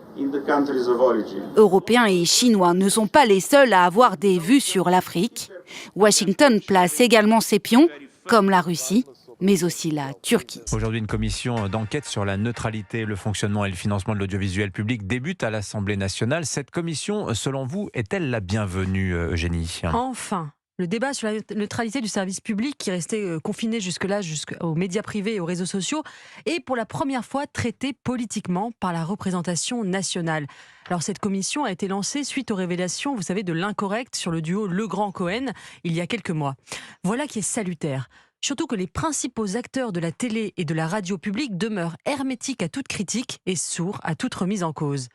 Européens et Chinois ne sont pas les seuls à avoir des vues sur l'Afrique. Washington place également ses pions, comme la Russie, mais aussi la Turquie. Aujourd'hui, une commission d'enquête sur la neutralité, le fonctionnement et le financement de l'audiovisuel public débute à l'Assemblée nationale. Cette commission, selon vous, est-elle la bienvenue, Eugénie ? Enfin, le débat sur la neutralité du service public qui restait confiné jusque-là, jusqu'aux médias privés et aux réseaux sociaux, est pour la première fois traité politiquement par la représentation nationale. Alors cette commission a été lancée suite aux révélations, vous savez, de l'incorrect sur le duo Legrand-Cohen il y a quelques mois. Voilà qui est salutaire. Surtout que les principaux acteurs de la télé et de la radio publique demeurent hermétiques à toute critique et sourds à toute remise en cause.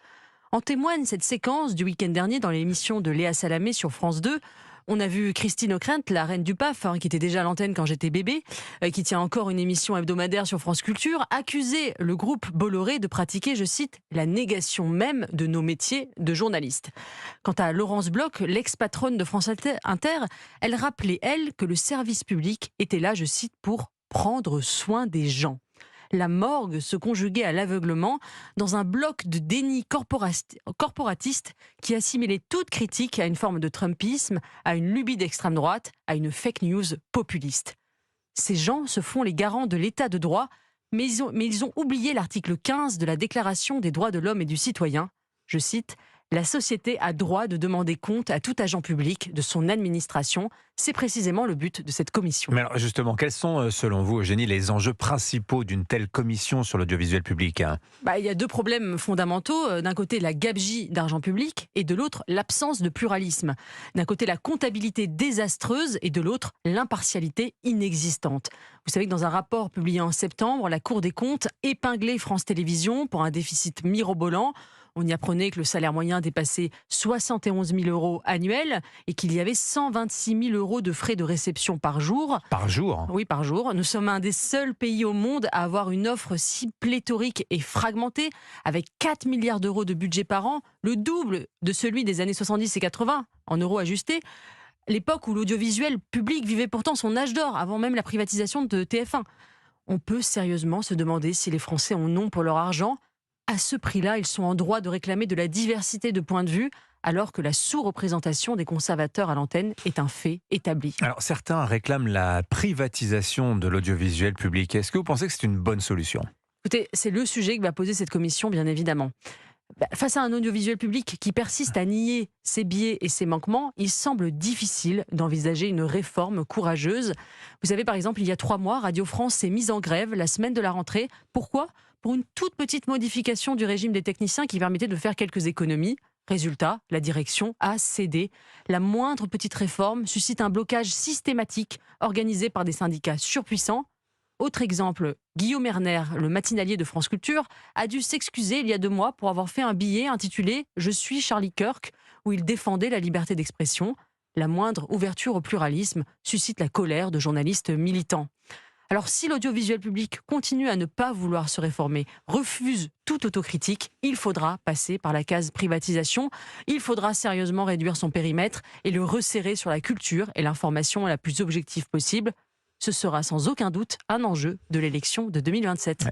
En témoigne cette séquence du week-end dernier dans l'émission de Léa Salamé sur France 2. On a vu Christine Ockrent, la reine du PAF, qui était déjà à l'antenne quand j'étais bébé, qui tient encore une émission hebdomadaire sur France Culture, accuser le groupe Bolloré de pratiquer, je cite, la négation même de nos métiers de journalistes. Quant à Laurence Bloch, l'ex-patronne de France Inter, elle rappelait, elle, que le service public était là, je cite, pour prendre soin des gens. La morgue se conjuguait à l'aveuglement dans un bloc de déni corporatiste qui assimilait toute critique à une forme de trumpisme, à une lubie d'extrême droite, à une fake news populiste. Ces gens se font les garants de l'état de droit, mais ils ont oublié l'article 15 de la Déclaration des droits de l'homme et du citoyen. Je cite « La société a droit de demander compte à tout agent public de son administration. » C'est précisément le but de cette commission. Mais alors justement, quels sont, selon vous, Eugénie, les enjeux principaux d'une telle commission sur l'audiovisuel public ? Il y a deux problèmes fondamentaux. D'un côté, la gabegie d'argent public et de l'autre, l'absence de pluralisme. D'un côté, la comptabilité désastreuse et de l'autre, l'impartialité inexistante. Vous savez que dans un rapport publié en septembre, la Cour des comptes épinglait France Télévisions pour un déficit mirobolant. On y apprenait que le salaire moyen dépassait 71 000 euros annuels et qu'il y avait 126 000 euros de frais de réception par jour. Par jour ? Oui, par jour. Nous sommes un des seuls pays au monde à avoir une offre si pléthorique et fragmentée, avec 4 milliards d'euros de budget par an, le double de celui des années 70 et 80, en euros ajustés. l'époque où l'audiovisuel public vivait pourtant son âge d'or, avant même la privatisation de TF1. On peut sérieusement se demander si les Français en ont pour leur argent. À ce prix-là, ils sont en droit de réclamer de la diversité de points de vue, alors que la sous-représentation des conservateurs à l'antenne est un fait établi. Alors certains réclament la privatisation de l'audiovisuel public. Est-ce que vous pensez que c'est une bonne solution ? Écoutez, c'est le sujet que va poser cette commission, bien évidemment. Face à un audiovisuel public qui persiste à nier ses biais et ses manquements, il semble difficile d'envisager une réforme courageuse. Vous savez, par exemple, il y a 3 mois, Radio France s'est mise en grève la semaine de la rentrée. Pourquoi ? Pour une toute petite modification du régime des techniciens qui permettait de faire quelques économies. Résultat, la direction a cédé. La moindre petite réforme suscite un blocage systématique organisé par des syndicats surpuissants. Autre exemple, Guillaume Erner, le matinalier de France Culture, a dû s'excuser il y a 2 mois pour avoir fait un billet intitulé « Je suis Charlie Kirk » où il défendait la liberté d'expression. La moindre ouverture au pluralisme suscite la colère de journalistes militants. Alors si l'audiovisuel public continue à ne pas vouloir se réformer, refuse toute autocritique, il faudra passer par la case privatisation. Il faudra sérieusement réduire son périmètre et le resserrer sur la culture et l'information la plus objective possible. Ce sera sans aucun doute un enjeu de l'élection de 2027. Ouais.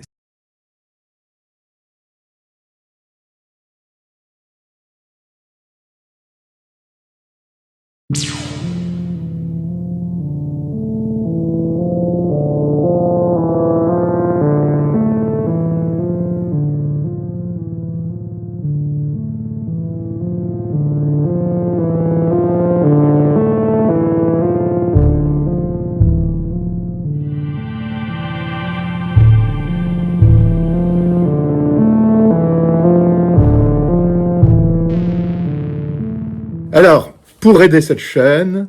Alors, pour aider cette chaîne,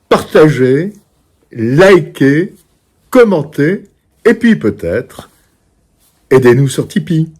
partagez, likez, commentez, et puis peut-être, aidez-nous sur Tipeee.